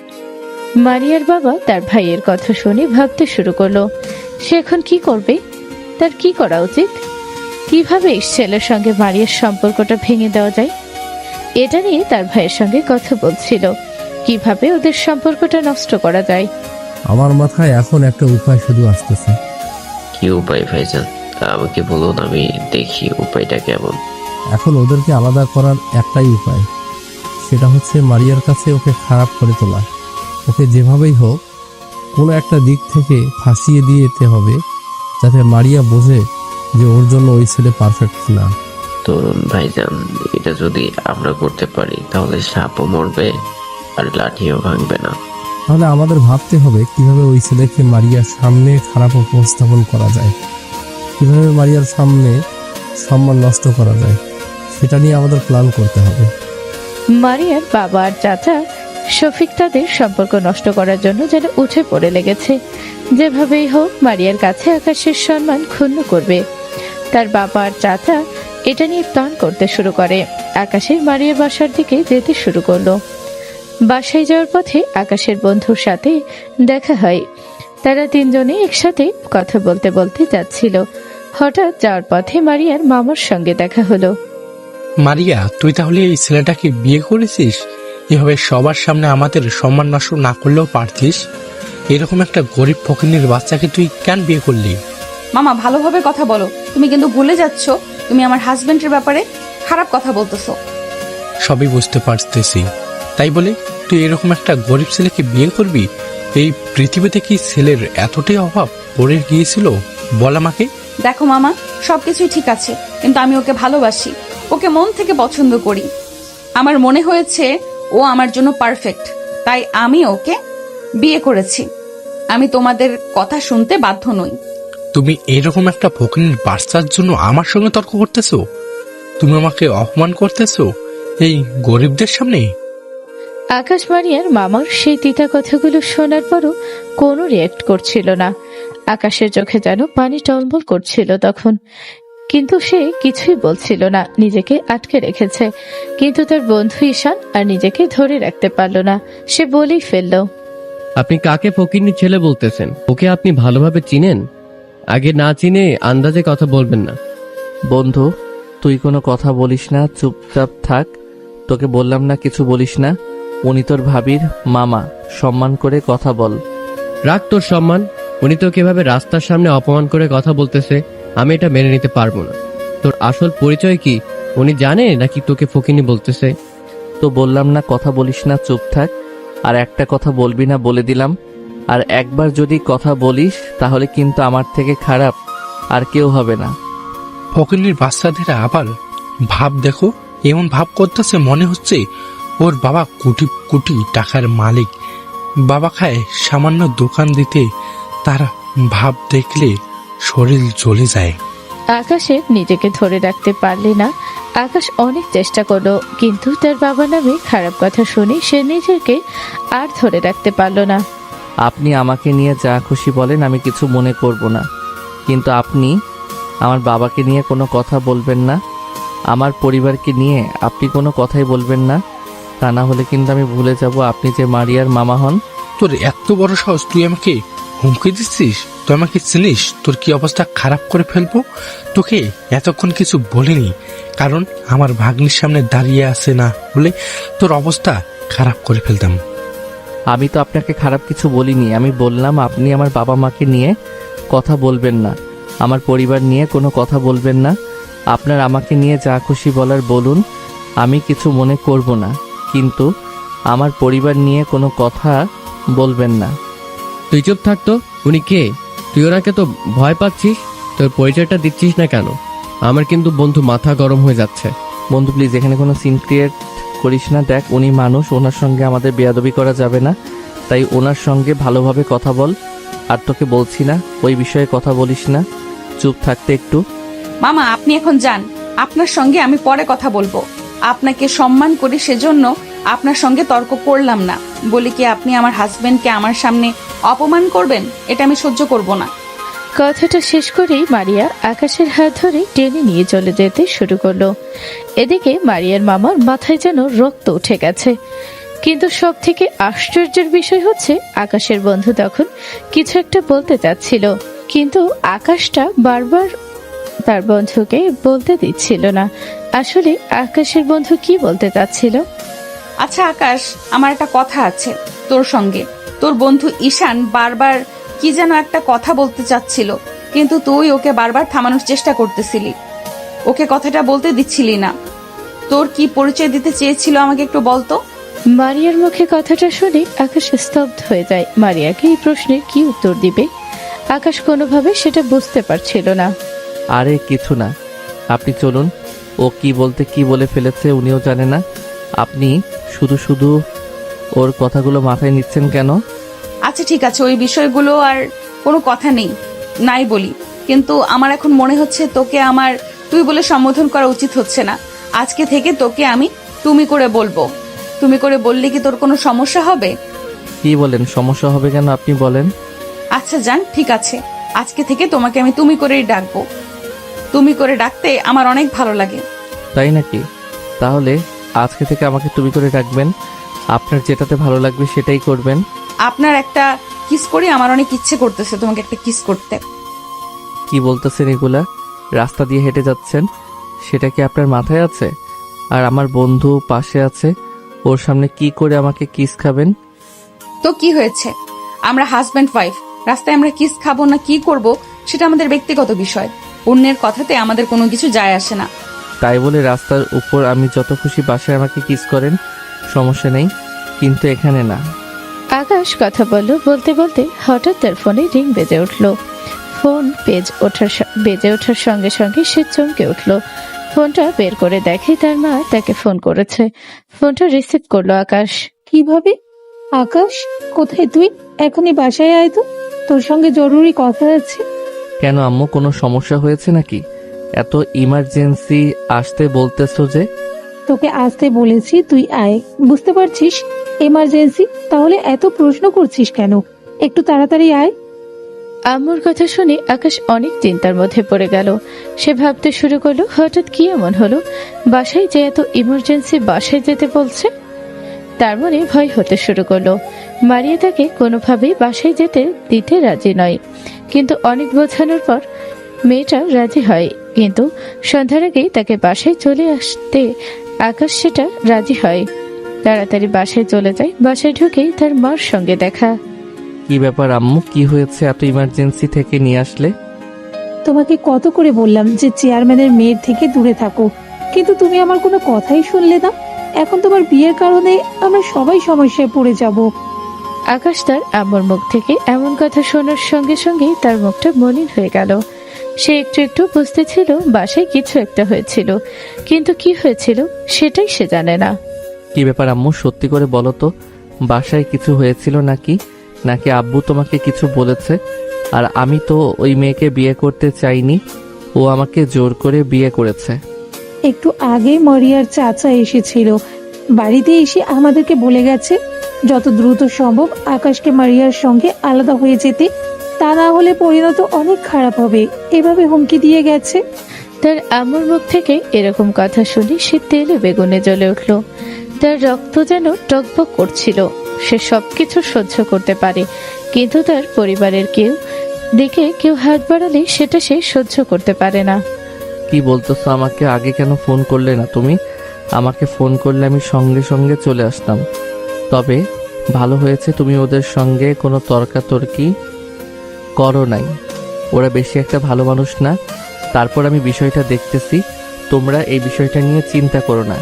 মারিয়ার বাবা তার ভাইয়ের কথা শুনে ভাবতে শুরু করলো, সে এখন কি করবে, তার কি করা উচিত, কিভাবে এই ছেলের সঙ্গে মারিয়ার সম্পর্কটা ভেঙে দেওয়া যায়। এটা নিয়ে তার ভাইয়ের সঙ্গে কথা বলছিল, কিভাবে ওদের সম্পর্কটা নষ্ট করা যায়। আমার মাথায় এখন একটা উপায় শুধু আসতেছে। কি উপায় ভাইজান? আমাকে বলুন, আমি দেখি উপায়টা কেমন। এখন ওদেরকে আলাদা করার একটাই উপায়, সেটা হচ্ছে মারিয়ার কাছে ওকে খারাপ করে তোলা। ওকে যেভাবেই হোক কোনো একটা দিক থেকে ফাঁসিয়ে দিয়ে যেতে হবে, যাতে মারিয়া বোঝে যে ওর জন্য ওই ছেলে পারফেক্ট না। তরুণ ভাইজান, এটা যদি আমরা করতে পারি তাহলে সাপও মরবে আর লাঠিও ভাঙবে না। তাহলে আমাদের ভাবতে হবে কিভাবে ওই ছেলেকে মারিয়ার সামনে খারাপ উপস্থাপন করা যায়, কিভাবে মারিয়ার সামনে সম্মান নষ্ট করা যায়, সেটা নিয়ে আমাদের প্ল্যান করতে হবে। মারিয়ার বাবা আর চাচা শফিক তাদের সম্পর্ক নষ্ট করার জন্য যেন উঠে পড়ে লেগেছে। যেভাবেই হোক মারিয়ার কাছে আকাশের সম্মান ক্ষুণ্ণ করবে। তার বাবা আর চাচা এটা নিয়ে প্ল্যান করতে শুরু করে। আকাশের মারিয়ার বাসার দিকে যেতে শুরু করলো। বাসায় যাওয়ার পথে আকাশের বন্ধুর সাথে দেখা হয়। তারা তিনজনে একসাথে কথা বলতে বলতে যাচ্ছিল। হঠাৎ যাওয়ার পথে মারিয়ার মামার সঙ্গে দেখা হলো। মারিয়া, তুই তাহলে এই ছেলেটাকে বিয়ে করেছিস? এভাবে সবার সামনে আমাদের সম্মান নষ্ট না করলেও পারতিস। এরকম একটা গরিব ফকিন্নির বাচ্চাকে তুই কেন বিয়ে করলি? মামা, ভালোভাবে কথা বলো। তুমি কিন্তু ভুলে যাচ্ছ তুমি আমার হাজবেন্ডের ব্যাপারে খারাপ কথা বলতেছো। সবই বুঝতে পারতেছি, তাই বলে তুই এরকম একটা গরিব ছেলেকে বিয়ে করবি? এই পৃথিবীতে কি ছেলের এতটাই অভাব পড়ে গিয়েছিল বল আমাকে? দেখো মামা, সবকিছুই ঠিক আছে, কিন্তু আমি ওকে ভালোবাসি, ওকে মন থেকে পছন্দ করি। আমার মনে হয়েছে ও আমার জন্য পারফেক্ট, তাই আমি ওকে বিয়ে করেছি। আমি তোমাদের কথা শুনতে বাধ্য নই। তুমি এরকম একটা ফকিন্নির বাচ্চার জন্য আমার সঙ্গে তর্ক করতেছো? তুমি আমাকে অপমান করতেছো এই গরিবদের সামনে? আকাশ মারিয়ার মামার সেই তিতা কথাগুলো শোনার পরও কোনো রিয়াক্ট করছিল না। আকাশের চোখে যেন পানি টলমল করছিল তখন, কিন্তু সে কিছুই বলছিল না, নিজেকে আটকে রেখেছে। কিন্তু তার বন্ধু ঈশান আর নিজেকে ধরে রাখতে পারল না, সে বলেই ফেলল, আপনি কাকে ফকিন্নির ছেলে বলতেছেন? ওকে আপনি ভালোভাবে চিনেন? আগে না চিনে আন্দাজে কথা বলবেন না। বন্ধু, তুই কোনো কথা বলিস না, চুপচাপ থাক। তোকে বললাম না কিছু বলিস না। উনি তোর ভাবির মামা, সম্মান করে কথা বল। রাখ তোর সম্মান। উনি তোকে এভাবে রাস্তার সামনে অপমান করে কথা বলতেছে, আমি এটা মেনে নিতে পারবো না। তোর আসল পরিচয় কি উনি জানে নাকি তোকে ফকিন্নি বলতেছে? তো বললাম না কথা বলিস না, চুপ থাক। আর একটা কথা বলবি না বলে দিলাম। আর একবার যদি কথা বলিস তাহলে কিন্তু আমার থেকে খারাপ আর কেউ হবে না। ফকিনীর বাচ্চাদের আবার ভাব দেখো, এমন ভাব করতেছে মনে হচ্ছে ওর বাবা কোটি কোটি টাকার মালিক। বাবা খায় সামান্য দোকান দিতে, তার ভাব দেখলে শরীর জ্বলে যায়। আকাশের নিজেকে ধরে রাখতে পারলে না। আকাশ অনেক চেষ্টা করলো, কিন্তু তার বাবা নামে খারাপ কথা শুনে সে নিজেকে আর ধরে রাখতে পারল না। আপনি আমাকে নিয়ে যা খুশি বলেন, আমি কিছু মনে করব না, কিন্তু আপনি আমার বাবাকে নিয়ে কোনো কথা বলবেন না, আমার পরিবারকে নিয়ে আপনি কোনো কথাই বলবেন না, তা না হলে কিন্তু আমি ভুলে যাব আপনি যে মারিয়ার মামা হন। তোর এত বড় সাহস, তুই আমাকে হুমকি দিচ্ছিস? তুই আমাকে চিনিস? তোর কি অবস্থা খারাপ করে ফেলবো। তোকে এতক্ষণ কিছু বলিনি, কারণ আমার ভাগ্নির সামনে দাঁড়িয়ে আছে না বলে তোর অবস্থা খারাপ করে ফেলতাম। আমি তো আপনাকে খারাপ কিছু বলিনি, আমি বললাম আপনি আমার বাবা মাকে নিয়ে কথা বলবেন না, আমার পরিবার নিয়ে কোনো কথা বলবেন না, আপনার আমাকে নিয়ে যা খুশি বলার বলুন, আমি কিছু মনে করব না, কিন্তু আমার পরিবার নিয়ে কোনো কথা বলবেন না। তুই চুপ থাকতো। উনি কে? তুই ওনাকে তো ভয় পাচ্ছিস, তোর পরিচয়টা দিচ্ছিস না কেন? আমার কিন্তু বন্ধু মাথা গরম হয়ে যাচ্ছে। বন্ধু প্লিজ এখানে কোনো সিন ক্রিয়েট করিস না। দেখ উনি মানুষ, ওনার সঙ্গে আমাদের বেয়াদবি করা যাবে না, তাই ওনার সঙ্গে ভালোভাবে কথা বল। আর তোকে বলছি না ওই বিষয়ে কথা বলিস না, চুপ থাকতে একটু। মামা আপনি এখন যান, আপনার সঙ্গে আমি পরে কথা বলবো। আপনাকে সম্মান করি সেজন্য আপনার সঙ্গে তর্ক করলাম না, বলি কি আপনি আমার হাজবেন্ডকে আমার সামনে অপমান করবেন, এটা আমি সহ্য করব না। কথাটা শেষ করেই মারিয়া আকাশের হাত ধরে টেনে নিয়ে চলে যেতে শুরু করলো। এদিকে মারিয়ার মামার মাথায় যেন রক্ত উঠে গেছে। কিন্তু সব থেকে আশ্চর্যের বিষয় হচ্ছে আকাশের বন্ধু তখন কিছু একটা বলতে চাচ্ছিল, কিন্তু আকাশটা বারবার তার বন্ধুকে বলতে দিচ্ছিল না। আসলে আকাশের বন্ধু কি বলতে চাচ্ছিল? আচ্ছা আকাশ, আমার একটা কথা আছে তোর সঙ্গে। তোর বন্ধু ঈশান বারবার কি যেন একটা কথা বলতে চাচ্ছিল, কিন্তু তুই ওকে বারবার থামানোর চেষ্টা করতেছিলি, ওকে কথাটা বলতে দিচ্ছিলি না। তোর কি পরিচয় দিতে চেয়েছিল আমাকে একটু বলতো। মারিয়ার মুখে কথাটা শুনে আকাশ স্তব্ধ হয়ে যায়। মারিয়াকে এই প্রশ্নের কি উত্তর দিবে আকাশ কোনোভাবে সেটা বুঝতে পারছিল না। আরে কিছু না, আপনি চলুন, ও কি বলতে কি বলে ফেলেছে উনিও জানে না, আপনি শুধু শুধু ওর কথাগুলো মাথায় নিচ্ছেন কেন? আচ্ছা ঠিক আছে, ওই বিষয়গুলো আর কোনো কথা নেই, নাই বলি, কিন্তু আমার এখন মনে হচ্ছে তোকে আমার তুই বলে সম্বোধন করা উচিত হচ্ছে না। আজকে থেকে তোকে আমি তুমি করে বলবো। তুমি করে বললে কি তোর কোনো সমস্যা হবে? কি বলেন সমস্যা হবে কেন, আপনি বলেন। আচ্ছা জান, ঠিক আছে, আজকে থেকে তোমাকে আমি তুমি করেই ডাকবো। তুমি করে ডাকতে আমার অনেক ভালো লাগে। তাই নাকি? তাহলে আজকে থেকে আমাকে তুমি করে ডাকবেন, আপনার যেটাতে ভালো লাগবে সেটাই করবেন। আপনার একটা কিস করি, আমার অনেক ইচ্ছে করতেছে তোমাকে একটা কিস করতে। কি বলতেছেন এগুলা? রাস্তা দিয়ে হেঁটে যাচ্ছেন, সেটা কি আপনার মাথায় আছে? আর আমার বন্ধু পাশে আছে, ওর সামনে কি করে আমাকে কিস খাবেন? তো কি হয়েছে, আমরা হাজব্যান্ড ওয়াইফ, রাস্তায় আমরা কিস খাবো না কি করব সেটা আমাদের ব্যক্তিগত বিষয়, অন্যের কথাতে আমাদের কোনো কিছু যায় আসে না। তাই বলে রাস্তার উপর আমি যত খুশি বাসায় আমাকে কিস করেন, সমস্যা নেই, কিন্তু এখানে না। আকাশ কথা বলতে বলতে হঠাৎ তার ফোনে রিং বেজে উঠল। ফোন বেজে ওঠার সঙ্গে সঙ্গে সে চমকে উঠল। ফোনটা বের করে দেখে তার মা তাকে ফোন করেছে। ফোনটা রিসিভ করলো আকাশ। কিভাবে? আকাশ, কোথায় তুই? এখনই বাসায় আয় তো, তোর সঙ্গে জরুরি কথা আছে। কেন আম্মু, কোনো সমস্যা হয়েছে নাকি? এত ইমার্জেন্সি আসতে বলতেছো যে? তোকে আসতে বলেছি, তুই আয়। বুঝতে পারছিস এমার্জেন্সি, তাহলে এত প্রশ্ন করছিস কেন? একটু তাড়াতাড়ি আয়। আম্মুর কথা শুনে আকাশ অনেক চিন্তার মধ্যে পড়ে গেল। সে ভাবতে শুরু করলো হঠাৎ কি এমন হলো, বাসায় যে এত ইমার্জেন্সি বাসায় যেতে বলছে। তার মনে ভয় হতে শুরু করলো। মারিয়া তাকে কোনোভাবেই বাসায় যেতে দিতে রাজি নয়, কিন্তু অনেক বোঝানোর পর মেয়েটা রাজি হয়। কিন্তু সন্ধ্যার আগেই তাকে বাসায় চলে আসতে আকাশ সেটা রাজি হয়। তাড়াতাড়ি বাসায় চলে যায়। বাসায় ঢুকেই তার মার সঙ্গে দেখা। কি ব্যাপার আম্মু, কি হয়েছে এত ইমার্জেন্সি থেকে নিয়ে আসলে? তোমাকে কত করে বললাম যে চেয়ারম্যানের মেয়ের থেকে দূরে থাকো, কিন্তু তুমি আমার কোনো কথাই শুনলে না। এখন তোমার বিয়ের কারণে আমরা সবাই সমস্যায় পড়ে যাব। আকাশ তার আম্মুর মুখ থেকে এমন কথা শোনার সঙ্গে সঙ্গেই তার মুখটা মলিন হয়ে গেল। সে একটু একটু বুঝতে ছিল বাসায় কিছু একটা হয়েছিল, কিন্তু কি হয়েছিল সেটাই সে জানে না। কি ব্যাপার আম্মু, সত্যি করে বলো তো, বাসায় কিছু হয়েছিল নাকি? নাকি আব্বু তোমাকে কিছু বলেছে? আর আমি তো ওই মেয়েকে বিয়ে করতে চাইনি, ও আমাকে জোর করে বিয়ে করেছে। একটু আগে মারিয়ার চাচা এসেছিল, বাড়িতে এসে আমাদেরকে বলে গেছে যত দ্রুত সম্ভব আকাশকে মারিয়ার সঙ্গে আলাদা হয়ে যেতে, তা না হলে পরিণত অনেক খারাপ হবে, এভাবে হুমকি দিয়ে গেছে। তার আম্মুর মুখ থেকে এরকম কথা শুনে সে তেলে বেগুনে জ্বলে উঠল। তার রক্ত যেন টকবক করছিল। সে সবকিছু সহ্য করতে পারে, কিন্তু তার পরিবারের দিকে কেউ হাত বাড়ালে সেটা সে সহ্য করতে পারে না। কি বলতেছো? আমাকে আগে কেন ফোন করলে না তুমি? আমাকে ফোন করলে আমি সঙ্গে সঙ্গে চলে আসতাম। তবে ভালো হয়েছে তুমি ওদের সঙ্গে কোনো তর্কাতর্কি করো নাই। ওরা বেশি একটা ভালো মানুষ না। তারপর আমি বিষয়টা দেখতেছি, তোমরা এই বিষয়টা নিয়ে চিন্তা করো না।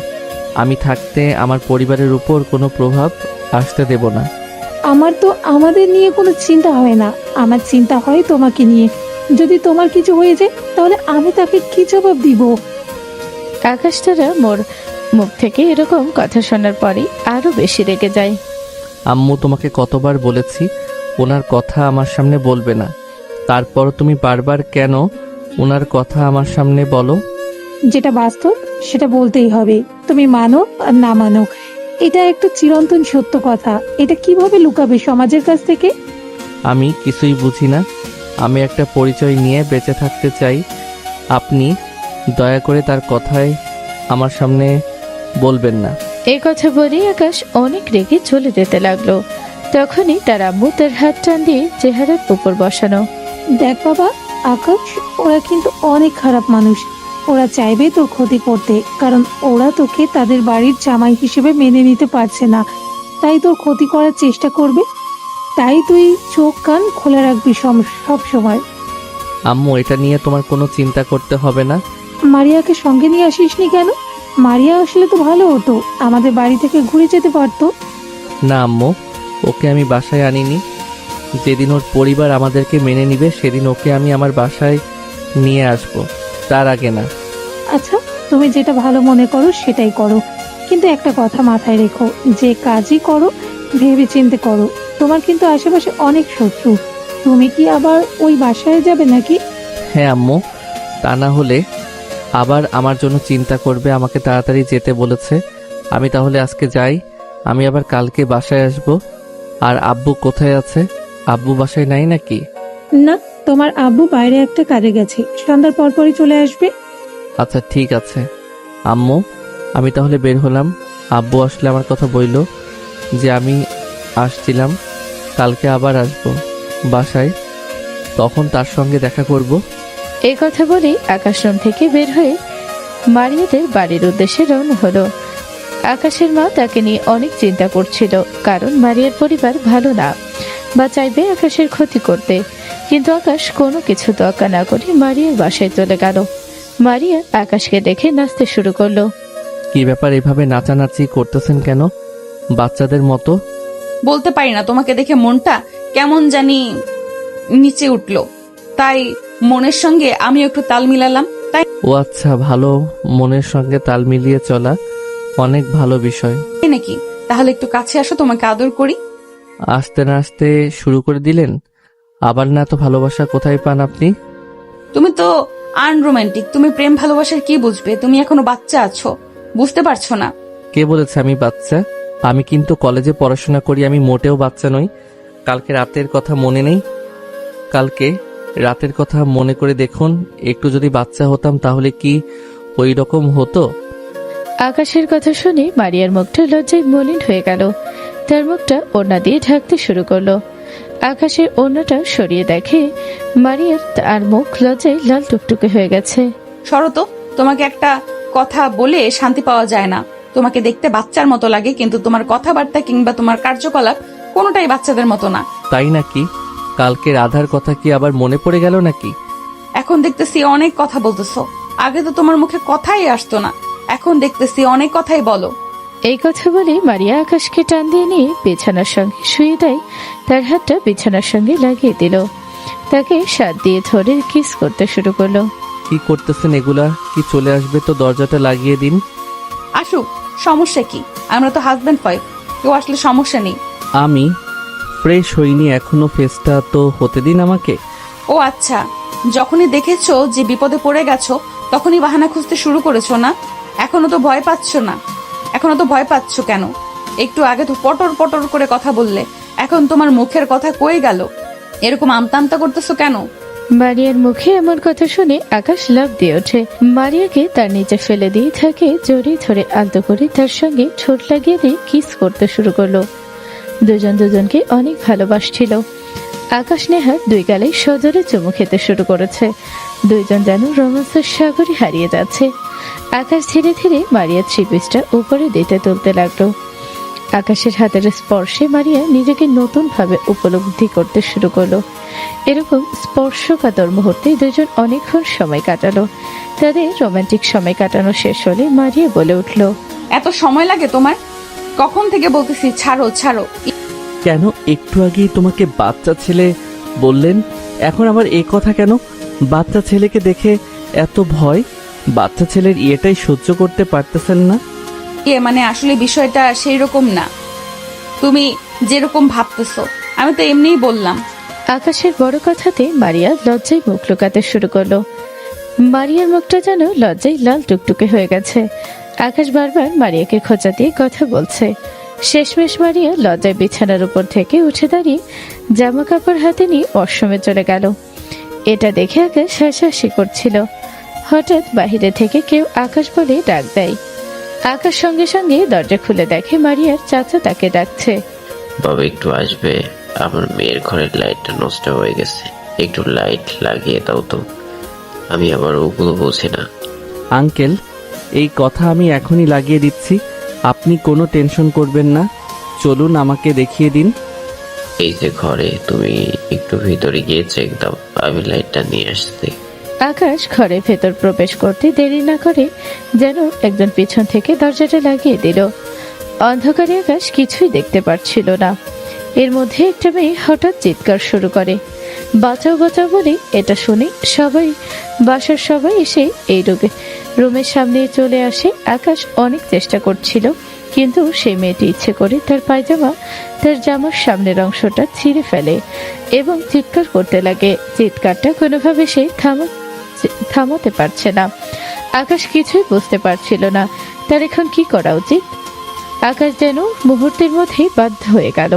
আমি থাকতে আমার পরিবারের উপর কোনো প্রভাব আসতে দেব না। আমার তো আমাদের নিয়ে কোনো চিন্তা হয় না, আমার চিন্তা হয় তোমাকে নিয়ে। যদি তোমার কিছু হয়ে যায় তাহলে আমি তাকে কি জবাব দিব? আকাশ তারা মোর মুখ থেকে এরকম কথা শোনার পরে আরো বেশি রেগে যায়। আম্মু, তোমাকে কতবার বলেছি ওনার কথা আমার সামনে বলবে না, তারপর তুমি বারবার কেন ওনার কথা আমার সামনে বলো? যেটা বাস্তব সেটা বলতেই হবে, তুমি মানো আর না মানো। এটা একটা চিরন্তন সত্য কথা, এটা কিভাবে লুকাবে সমাজের কাছ থেকে? আমি কিছুই বুঝি না। আমি একটা পরিচয় নিয়ে বেঁচে থাকতে চাই। আপনি দয়া করে তার কথায় আমার সামনে বলবেন না। এই কথা বলে আকাশ অনেক রেগে চলে যেতে লাগলো। তখনই তার আম্মু তার হাত টান দিয়ে চেহারার উপর বসানো। দেখ বাবা, আকাশ ওরা কিন্তু অনেক খারাপ মানুষ। ওরা চাইবে তোর ক্ষতি করতে, কারণ ওরা তোকে তাদের বাড়ির জামাই হিসেবে মেনে নিতে পারছে না, তাই তোর ক্ষতি করার চেষ্টা করবে। তাই তুই চোখ কান খোলা রাখবি সব সময়। আম্মু, এটা নিয়ে তোমার কোনো চিন্তা করতে হবে না। মারিয়াকে সঙ্গে নিয়ে আসিসনি কেন? মারিয়া আসলে তো ভালো হতো, আমাদের বাড়ি থেকে ঘুরে যেতে পারতো। না আম্মু, ওকে আমি বাসায় আনিনি। যেদিন ওর পরিবার আমাদেরকে মেনে নিবে সেদিন ওকে আমি আমার বাসায় নিয়ে আসব, তার আগে না। আচ্ছা, তুমি যেটা ভালো মনে করো সেটাই করো, কিন্তু একটা কথা মাথায় রেখো, যে কাজই করো ভেবে চিন্তে করো। তোমার কিন্তু আশেপাশে অনেক শত্রু, তুমি কি আবার ওই বাসায় যাবে নাকি? হ্যাঁ আম্মু, তা না হলে আবার আমার জন্য চিন্তা করবে। আমাকে তাড়াতাড়ি যেতে বলেছে। আমি তাহলে আজকে যাই, আমি আবার কালকে বাসায় আসব। আর আব্বু কোথায় আছে? আব্বু বাসায় নাই নাকি? না, তোমার আব্বু বাইরে একটা কাজে গেছে, সন্ধ্যার পরপরই চলে আসবে। আচ্ছা ঠিক আছে আম্মু, আমি তাহলে বের হলাম। আব্বু আসলে আমার কথা বইল যে আমি আসছিলাম, কালকে আবার আসব বাসায়, তখন তার সঙ্গে দেখা করব। এই কথা বলে আকাশ রুম থেকে বের হয়ে মারিয়াদের বাড়ির উদ্দেশ্যে রওনা হলো। আকাশের মা তাকে নিয়ে অনেক চিন্তা করছিল, কারণ মারিয়ার পরিবার ভালো না বা চাইবে আকাশের ক্ষতি করতে। কিন্তু আকাশ কোনো কিছু দরকার না করে মারিয়ার বাসায় চলে গেল। মারিয়া আকাশকে দেখে নাচতে শুরু করলো। কি ব্যাপার, এভাবে নাচানাচি করতেছেন কেন বাচ্চাদের মতো? বলতে পারি না, তোমাকে দেখে মনটা কেমন জানি নিচে উঠলো, তাই মনের সঙ্গে আমি একটু তাল মিলালাম। তাই ও আচ্ছা, ভালো, মনের সঙ্গে তাল মিলিয়ে চলা অনেক ভালো বিষয়। নাকি? তাহলে একটু কাছে আসো, তোমাকে আদর করি। আসতে না আসতে শুরু করে দিলেন। আবার না তো ভালোবাসা কোথায় পান আপনি? তুমি তো আনরোমান্টিক, তুমি প্রেম ভালোবাসার কি বুঝবে? তুমি এখনো বাচ্চা আছো, বুঝতে পারছো না। কে বলেছে আমি বাচ্চা? আমি কিন্তু কলেজে পড়াশোনা করি, আমি মোটেও বাচ্চা নই। কালকে রাতের কথা মনে নেই? কালকে রাতের কথা মনে করে দেখুন, একটু যদি বাচ্চা হতাম তাহলে কি ওই রকম হতো? আকাশের কথা শুনে মারিয়ার মুখটা লজ্জায় মলিন হয়ে গেল। তার মুখটা ওড়না দিয়ে ঢাকতে শুরু করলো। আকাশের ওড়নাটা সরিয়ে দেখে মারিয়ার তার মুখ লজ্জায় লাল টুকটুকে হয়ে গেছে। শরত, তোমাকে একটা কথা বলে শান্তি পাওয়া যায় না। তোমাকে দেখতে বাচ্চার মতো লাগে, কিন্তু তোমার কথাবার্তা কিংবা তোমার কার্যকলাপ কোনোটাই বাচ্চাদের মতো না। তাই নাকি? কালকে রাধার কথা কি আবার মনে পড়ে গেল নাকি? এখন দেখতেছি অনেক কথা বলতেছো, আগে তো তোমার মুখে কথাই আসতো না, এখন দেখতেছি অনেক কথাই বলো। এই কথা বলে মারিয়া আকাশকে টান দিয়ে নিয়ে বিছানার সঙ্গে শুয়ে দেয়। তার হাতটা বিছানার সঙ্গে লাগিয়ে দিল, তাকে শাত দিয়ে ধরে কিস করতে শুরু করলো। কি করতেছেন এগুলা? কি চলে আসবে তো দরজাটা লাগিয়ে দিন। আসুক, সমস্যা কি? আমরা তো হাজব্যান্ড ওয়াইফ, কেউ আসলে সমস্যা নেই। আমি ফ্রেশ হইনি এখনো, ফেসটা তো হতে দিন আমাকে। ও আচ্ছা, যখনই দেখেছো যে বিপদে পড়ে গেছো তখনই বাহানা খুঁজতে শুরু করেছো না? এখনো তো ভয় পাচ্ছ কেন? একটু আগে তো পটর পটর করে কথা বললে, এখন তোমার মুখের কথা কই গেল? এরকম আমতা আমতা করতেছো কেন? মারিয়ার মুখে এমন কথা শুনে আকাশ লাফ দিয়ে ওঠে। মারিয়াকে তার নিচে ফেলে দিয়ে তাকে জড়িয়ে ধরে আলতো করে তার সঙ্গে ঠোঁট লাগিয়ে দিয়ে কিস করতে শুরু করলো। দুজন দুজনকে অনেক ভালোবাসছিল। আকাশ নেহার দুই গালে সজোরে চুমু খেতে শুরু করেছে। দুইজন যেন রোমান্সের সাগরে হারিয়ে যাচ্ছে। আকাশ ধীরে ধীরে মারিয়ার থ্রি পিসটা উপরে দিতে তুলতে লাগলো। আকাশের হাতের স্পর্শে মারিয়া নিজেকে নতুন ভাবে উপলব্ধি করতে শুরু করলো। এরকম স্পর্শকাতর মুহূর্তে দুজন অনেকক্ষণ সময় কাটালো। তাদের রোমান্টিক সময় কাটানো শেষ হলে মারিয়া বলে উঠল, এত সময় লাগে তোমার? কখন থেকে বলতেছি ছাড়ো ছাড়ো। কেন? একটু আগেই তোমাকে বাচ্চা ছেলে বললেন, এখন আবার এ কথা কেন? বাচ্চা ছেলেকে দেখে এত ভয়? বাচ্চা ছেলের ইয়েটাই সহ্য করতে পারতেছেন না? মানে আসলে বিষয়টা সেই রকম না, তুমি যেরকম ভাবতেছো। আমি তো এমনিই বললাম। আকাশের বড় কথাতে মারিয়া লজ্জায় মুখ লুকাতে শুরু করলো। মারিয়ার মুখটা যেন লজ্জায় লাল টুকটুকে হয়ে গেছে। আকাশ বারবার মারিয়াকে খোঁচা দিয়ে কথা বলছে। শেষমেশ মারিয়া লজ্জায় বিছানার উপর থেকে উঠে দাঁড়িয়ে জামা কাপড় হাতে নিয়ে ওয়াশরুমে চলে গেল। এটা দেখে আকাশ হাসাহাসি করছিল। হঠাৎ বাহিরে থেকে কেউ আকাশ বলে ডাক দেয়। আকাশ সঙ্গে সঙ্গে দরজা খুলে দেখে মারিয়ার চাচা তাকে ডাকছে। বাবা একটু আসবে? আমার মেয়ের ঘরের লাইটটা নষ্ট হয়ে গেছে, একটু লাইট লাগিয়ে দাও তো। আমি আবার ওগুলো বুঝি না। আঙ্কেল, এই কথা আমি এখনই লাগিয়ে দিচ্ছি, আপনি কোনো টেনশন করবেন না। চলুন আমাকে দেখিয়ে দিন। এই যে ঘরে, তুমি একটু ভিতরে গিয়ে চেক দাও, আমি লাইটটা নিয়ে আসছি। আকাশ ঘরের ভেতর প্রবেশ করতে দেরি না করে যেন একজন পিছন থেকে দরজাটা লাগিয়ে দিল। অন্ধকারে আকাশ কিছুই দেখতে পারছিল না। এর মধ্যে একটা মেয়ে হঠাৎ চিৎকার শুরু করে, বাঁচাও বাঁচাও বলে। এটা শুনে বাসার সবাই এসে এই রুমের সামনে চলে আসে। আকাশ অনেক চেষ্টা করছিল, কিন্তু সেই মেয়েটি ইচ্ছে করে তার জামার সামনের অংশটা ছিঁড়ে ফেলে এবং চিৎকার করতে লাগে। চিৎকারটা কোনোভাবে সে থামাতে পারছে না। আকাশ কিছুই বুঝতে পারছিল না তার এখন কি করা উচিত। আকাশ যেন মুহূর্তের মধ্যেই বাধ্য হয়ে গেল।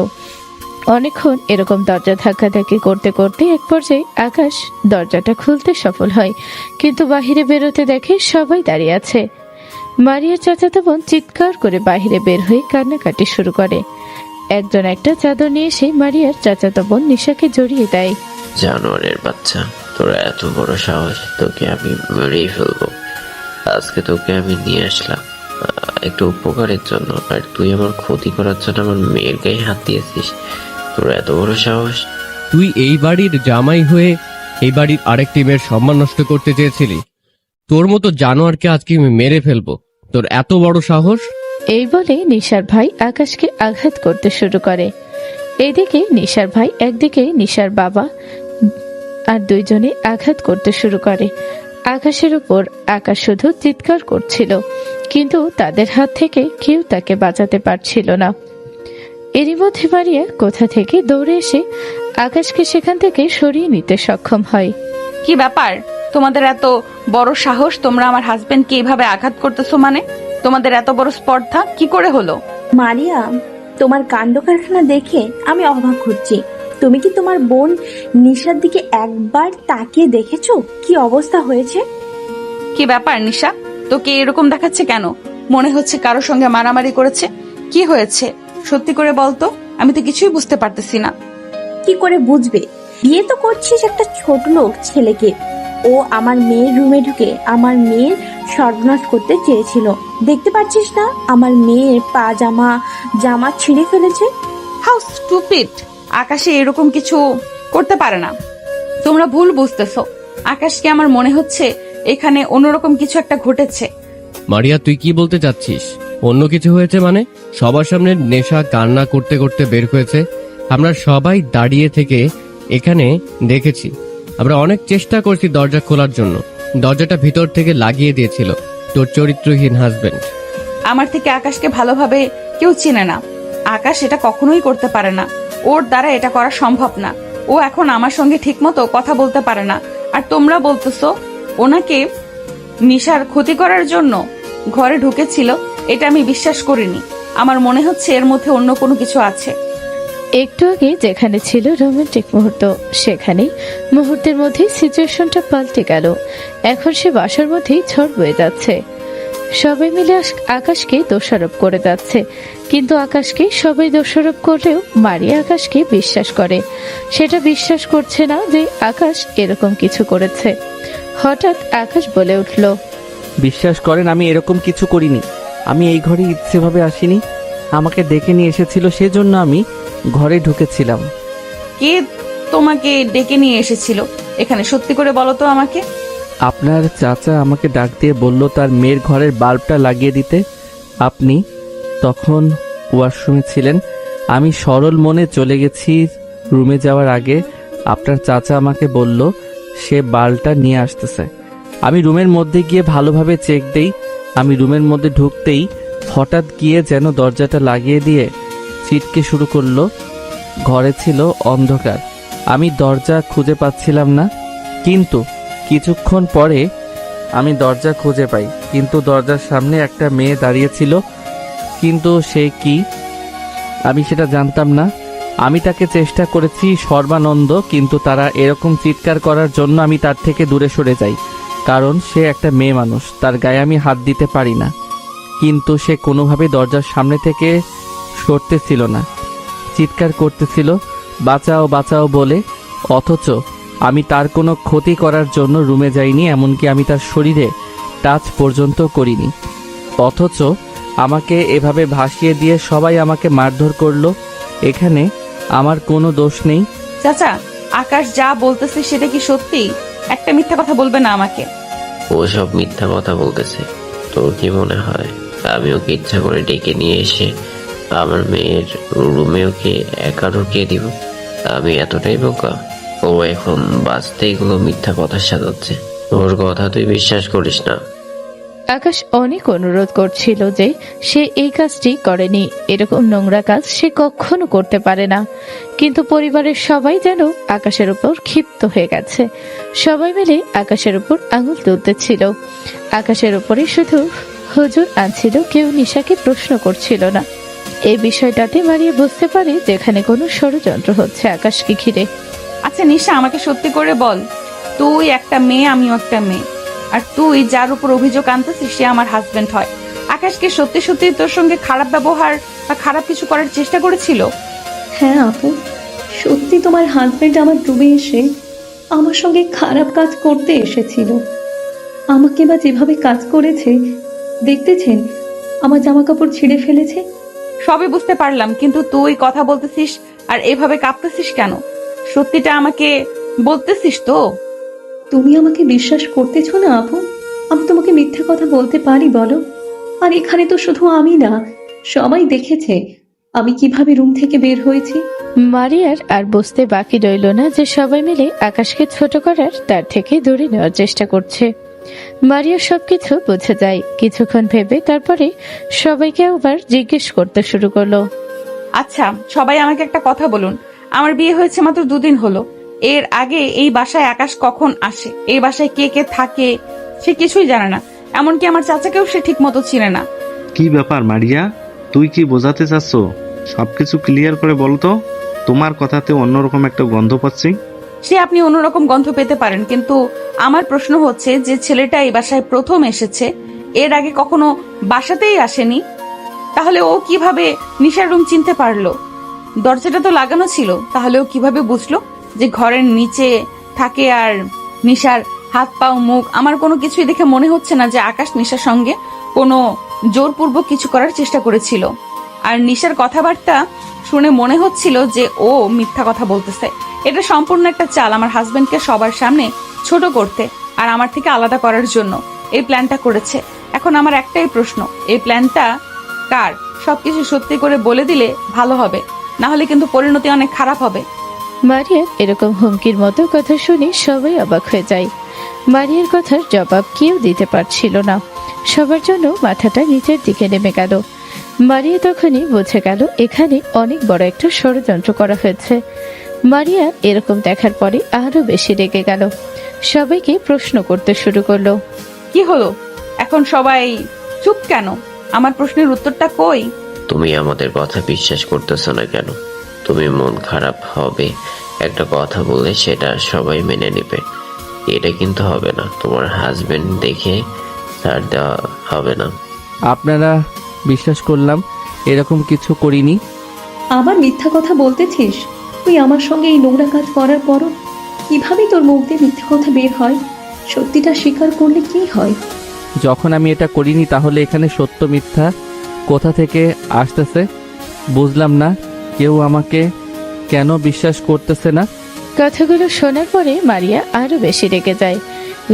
অনেকক্ষণ এরকম দরজা ধাক্কাধাক্কি করতে করতে এক পর্যায়ে আকাশ দরজাটা খুলতে সফল হয়, কিন্তু বাহিরে বেরোতে দেখে সবাই দাঁড়িয়ে আছে। মারিয়ার চাচাতো বোন চিৎকার করে বাহিরে বের হয়ে কান্নাকাটি শুরু করে। একজন একটা চাদর নিয়ে এসে মারিয়ার চাচাতো বোন নিশাকে জড়িয়ে দেয়। জানোয়ারের বাচ্চা, তোরা এত বড় সাহস! তোকে আমি মেরেই ফেলবো। আজকে তোকে আমি নিয়ে আসলাম একটু উপকারের জন্য, আর তুই আমার ক্ষতি করার জন্য আমার মেয়ের গায়ে হাত দিয়েছিস। তোর এত বড় সাহস! তুই এই বাড়ির জামাই হয়ে এই বাড়ির আরেকটি মেয়ের সম্মান নষ্ট করতে চেয়েছিলি। তোর মতো জানোয়ারকে আজকে আমি মেরে ফেলবো। তোর এত বড় সাহস! এই বলে নিশার ভাই আকাশকে আঘাত করতে শুরু করে। এইদিকে নিশার ভাই একদিকে নিশার বাবা আর দুইজনে আঘাত করতে শুরু করে আকাশের উপর। আকাশ শুধু চিৎকার করছিল, কিন্তু তাদের হাত থেকে কেউ তাকে বাঁচাতে পারছিল না। এরই মধ্যে মারিয়া কোথা থেকে দৌড়ে এসে আকাশকে সেখান থেকে সরিয়ে নিতে সক্ষম হয়। কি ব্যাপার? তোমাদের এত বড় সাহস? তোমরা আমার হাজবেন্ডকে এইভাবে আঘাত করতেছো? মানে তোমাদের এত বড় স্পর্ধা কি করে হলো? মারিয়া, তোমার কাণ্ড কারখানা দেখে আমি অবাক হচ্ছি। তুমি কি তোমার বোন নিশার দিকে একবার তাকিয়ে দেখেছো কি অবস্থা হয়েছে? কি ব্যাপার নিশা, তোকে এরকম দেখাচ্ছে কেন? মনে হচ্ছে কারোর সঙ্গে মারামারি করেছে। কি হয়েছে সত্যি করে বলতো, আমি তো কিছুই বুঝতে পারতেছি না। কি করে বুঝবে? বিয়ে তো করছিস একটা ছোট লোক ছেলেকে। ও আমার মেয়ের রুমে ঢুকে আমার মেয়ের সর্বনাশ করতে চেয়েছিল। দেখতে পাচ্ছিস না আমার মেয়ের জামা ছিঁড়ে ফেলেছে? How stupid! আকাশে এরকম কিছু করতে পারে না। তোমরা ভুল বুঝতেছো। আকাশকে আমার মনে হচ্ছে এখানে অন্যরকম কিছু একটা ঘটেছে। মারিয়া, তুই কি বলতে চাচ্ছিস? অন্য কিছু হয়েছে মানে? সবার সামনে নেশা কান্না করতে করতে বের হয়েছে। আমরা সবাই দাঁড়িয়ে থেকে এখানে দেখেছি। আমরা অনেক চেষ্টা করছি দরজা খোলার জন্য, দরজাটা ভিতর থেকে লাগিয়ে দিয়েছিল তোর চরিত্রহীন হাজবেন্ড। আমার থেকে আকাশকে ভালোভাবে কেউ চেনে না। আকাশ এটা কখনোই করতে পারে না, ওর দ্বারা এটা করা সম্ভব না। ও এখন আমার সঙ্গে ঠিকমতো কথা বলতে পারে না। আর তোমরা বলতেছো ওনাকে নিশার ক্ষতি করার জন্য ঘরে ঢুকেছিল। এটা আমি বিশ্বাস করিনি। আমার মনে হচ্ছে এর মধ্যে অন্য কোনো কিছু আছে। একটু আগে যেখানে ছিল রোমান্টিক মুহূর্ত, সেখানেই মুহূর্তের মধ্যেই সিচুয়েশনটা পাল্টে গেল। এখন সে বাসার মধ্যেই ঝড় বয়ে যাচ্ছে। সবাই মিলে আকাশকে দোষারোপ করে যাচ্ছে, কিন্তু আকাশকে সবাই দোষারোপ করলেও মারিয়া আকাশকে বিশ্বাস করে। সেটা বিশ্বাস করছে না যে আকাশ এরকম কিছু করেছে। হঠাৎ আকাশ বলে উঠল, বিশ্বাস করেন আমি এরকম কিছু করিনি। আমি এই ঘরে ইচ্ছেভাবে আসিনি, আমাকে ডেকে নিয়ে এসেছিল, সেজন্য আমি ঘরে ঢুকেছিলাম। কে তোমাকে ডেকে নিয়ে এসেছিল এখানে? সত্যি করে বলো তো আমাকে। আপনার চাচা আমাকে ডাক দিয়ে বলল তার মেয়ের ঘরের বাল্বটা লাগিয়ে দিতে। আপনি তখন ওয়াশরুমে ছিলেন। আমি সরল মনে চলে গেছি। রুমে যাওয়ার আগে আপনার চাচা আমাকে বলল সে বাল্বটা নিয়ে আসতেছে। আমি রুমের মধ্যে গিয়ে ভালোভাবে চেক দেই। আমি রুমের মধ্যে ঢুকতেই হঠাৎ গিয়ে যেন দরজাটা লাগিয়ে দিয়ে ছিটকে শুরু করলো। ঘরে ছিল অন্ধকার, আমি দরজা খুঁজে পাচ্ছিলাম না। কিন্তু কিছুক্ষণ পরে আমি দরজা খুঁজে পাই, কিন্তু দরজার সামনে একটা মেয়ে দাঁড়িয়ে ছিল। কিন্তু সে কি আমি সেটা জানতাম না। আমি তাকে চেষ্টা করেছি সর্বানন্দ, কিন্তু তারা এরকম চিৎকার করার জন্য আমি তার থেকে দূরে সরে যাই। কারণ সে একটা মেয়ে মানুষ, তার গায়ে আমি হাত দিতে পারি না। কিন্তু সে কোনোভাবে দরজার সামনে থেকে সরতেছিল না, চিৎকার করতেছিল বাঁচাও বাঁচাও বলে। অথচ আমি তার কোনো ক্ষতি করার জন্য রুমে যাইনি, এমনকি আমি তার শরীরে টাচ পর্যন্ত করিনি। অথচ আমাকে এভাবে ভাসিয়ে দিয়ে সবাই আমাকে মারধর করলো। এখানে আমার কোনো দোষ নেই। চাচা, আকাশ যা বলতেছে সেটা কি সত্যি? একটা মিথ্যা কথা বলবে না আমাকে। ও সব মিথ্যা কথা বলতেছে। তোর কি মনে হয় আমি ওকে ইচ্ছা করে ডেকে নিয়ে এসে আমার মেয়ের রুমে ওকে একা ঢুকিয়ে দিব? আমি এতটাই বোকা? ও এখন বাঁচতে এগুলো মিথ্যা কথা সাজাচ্ছে। ওর কথা তুই বিশ্বাস করিস না। আকাশ অনেক অনুরোধ করছিল যে সে এই কাজটি করেনি, এরকম নোংরা কাজ সে কখনো করতে পারে না। কিন্তু পরিবারের সবাই যেন আকাশের উপর ক্ষিপ্ত হয়ে গেছে। সবাই মিলে আকাশের উপর আঙুল তুলতেছিল। আকাশের উপরে শুধু হুজুর আনছিল, কেউ নিশাকে প্রশ্ন করছিল না। এই বিষয়টাতে মারিয়া বুঝতে পারে যেখানে কোনো ষড়যন্ত্র হচ্ছে আকাশকে ঘিরে। আচ্ছা নিশা, আমাকে সত্যি করে বল, তুই একটা মেয়ে, আমিও একটা মেয়ে, আর তুই যার উপর অভিযোগ আনতেছিস সে আমার হাজবেন্ড হয়। আকাশকে সত্যি সত্যি তোর সঙ্গে খারাপ ব্যবহার বা খারাপ কিছু করার চেষ্টা করেছিল? হ্যাঁ আপু, সত্যি তোমার হাজবেন্ড আমার রুমে এসে আমার সঙ্গে খারাপ কাজ করতে এসেছিল। আমাকে বা যেভাবে কাজ করেছে দেখতেছেন, আমার জামা কাপড় ছিঁড়ে ফেলেছে। সবই বুঝতে পারলাম, কিন্তু তুই কথা বলতেছিস আর এভাবে কাঁপতেছিস কেন? সত্যিটা আমাকে বলতেছিস তো? তুমি আমাকে বিশ্বাস করতেছ না আপু? আমি তোমাকে মিথ্যা কথা বলতে পারি বলো? আর এখানে তো শুধু আমি না, সবাই দেখেছে আমি কিভাবে রুম থেকে বের হয়েছি। মারিয়ার আর বুঝতে বাকি রইল না যে সবাই মিলে আকাশকে ছোট করার, তার থেকে দূরে নেওয়ার চেষ্টা করছে। মারিয়া সবকিছু বুঝে যায়। কিছুক্ষণ ভেবে তারপরে সবাইকে আবার জিজ্ঞেস করতে শুরু করলো, আচ্ছা সবাই আমাকে একটা কথা বলুন, আমার বিয়ে হয়েছে মাত্র 2 দিন হলো। এর আগে এই বাসায় আকাশ কখন আসে, এই বাসায় কে কে থাকে সে কিছুই জানে না। এমনকি আমার চাচাকেও সে ঠিক মতো চিনে না। কি ব্যাপার মারিয়া, তুই কি বোঝাতে চাচ্ছ? সবকিছু ক্লিয়ার করে বলো তো। তোমার কথাতে অন্যরকম একটা গন্ধ পাচ্ছি। সে আপনি অন্যরকম গন্ধ পেতে পারেন, কিন্তু আমার প্রশ্ন হচ্ছে যে ছেলেটা এই বাসায় প্রথম এসেছে, এর আগে কখনো বাসাতেই আসেনি, তাহলে ও কিভাবে নিশার রুম চিনতে পারলো? দরজাটা তো লাগানো ছিল, তাহলে ও কিভাবে বুঝলো যে ঘরের নিচে থাকে? আর নিশার হাত পাও মুখ, আমার কোনো কিছুই দেখে মনে হচ্ছে না যে আকাশ নিশার সঙ্গে কোনো জোরপূর্বক কিছু করার চেষ্টা করেছিল। আর নিশার কথাবার্তা শুনে মনে হচ্ছিল যে ও মিথ্যা কথা বলতেছে। এটা সম্পূর্ণ একটা চাল, আমার হাজবেন্ডকে সবার সামনে ছোট করতে আর আমার থেকে আলাদা করার জন্য এই প্ল্যানটা করেছে। এখন আমার একটাই প্রশ্ন, এই প্ল্যানটা কার সবকিছু সত্যি করে বলে দিলে ভালো হবে, না হলে কিন্তু পরিণতি অনেক খারাপ হবে। মারিয়ার এরকম হুমকির মতো কথা শুনে সবাই অবাক হয়ে যায়। মারিয়ার কথার জবাব কেউ দিতে পারছিল না। সবার জন্য মাথাটা নিচের দিকে নেমে গেল। মারিয়া তখনই বুঝে গেল এখানে অনেক বড় একটা ষড়যন্ত্র করা হয়েছে। মারিয়া এরকম দেখার পরে আরো বেশি রেগে গেল। সবাইকে প্রশ্ন করতে শুরু করলো। কি হলো এখন সবাই চুপ কেন? আমার প্রশ্নের উত্তরটা কই? তুমি আমাদের কথা বিশ্বাস করতেছো না কেন? তুমি মন খারাপ হবে একটা কথা বললে সেটা সবাই মেনে নেবে, এটা কিন্তু হবে না। তোমার হাজবেন্ড দেখে ছাড় দেওয়া হবে না। আপনারা বিশ্বাস করলাম, এরকম কিছু করিনি। আবার মিথ্যা কথা বলতেছিস? তুই আমার সঙ্গে এই নোংরা কাজ করার পরও কিভাবে তোর মুখ দিয়ে মিথ্যা কথা বের হয়? সত্যিটা স্বীকার করলে কি হয়? যখন আমি এটা করিনি তাহলে এখানে সত্য মিথ্যা কোথা থেকে আসতেছে বুঝলাম না। কেউ আমাকে কেন বিশ্বাস করতেছে না? কথাগুলো শোনার পরে মারিয়া আরো বেশি রেগে যায়।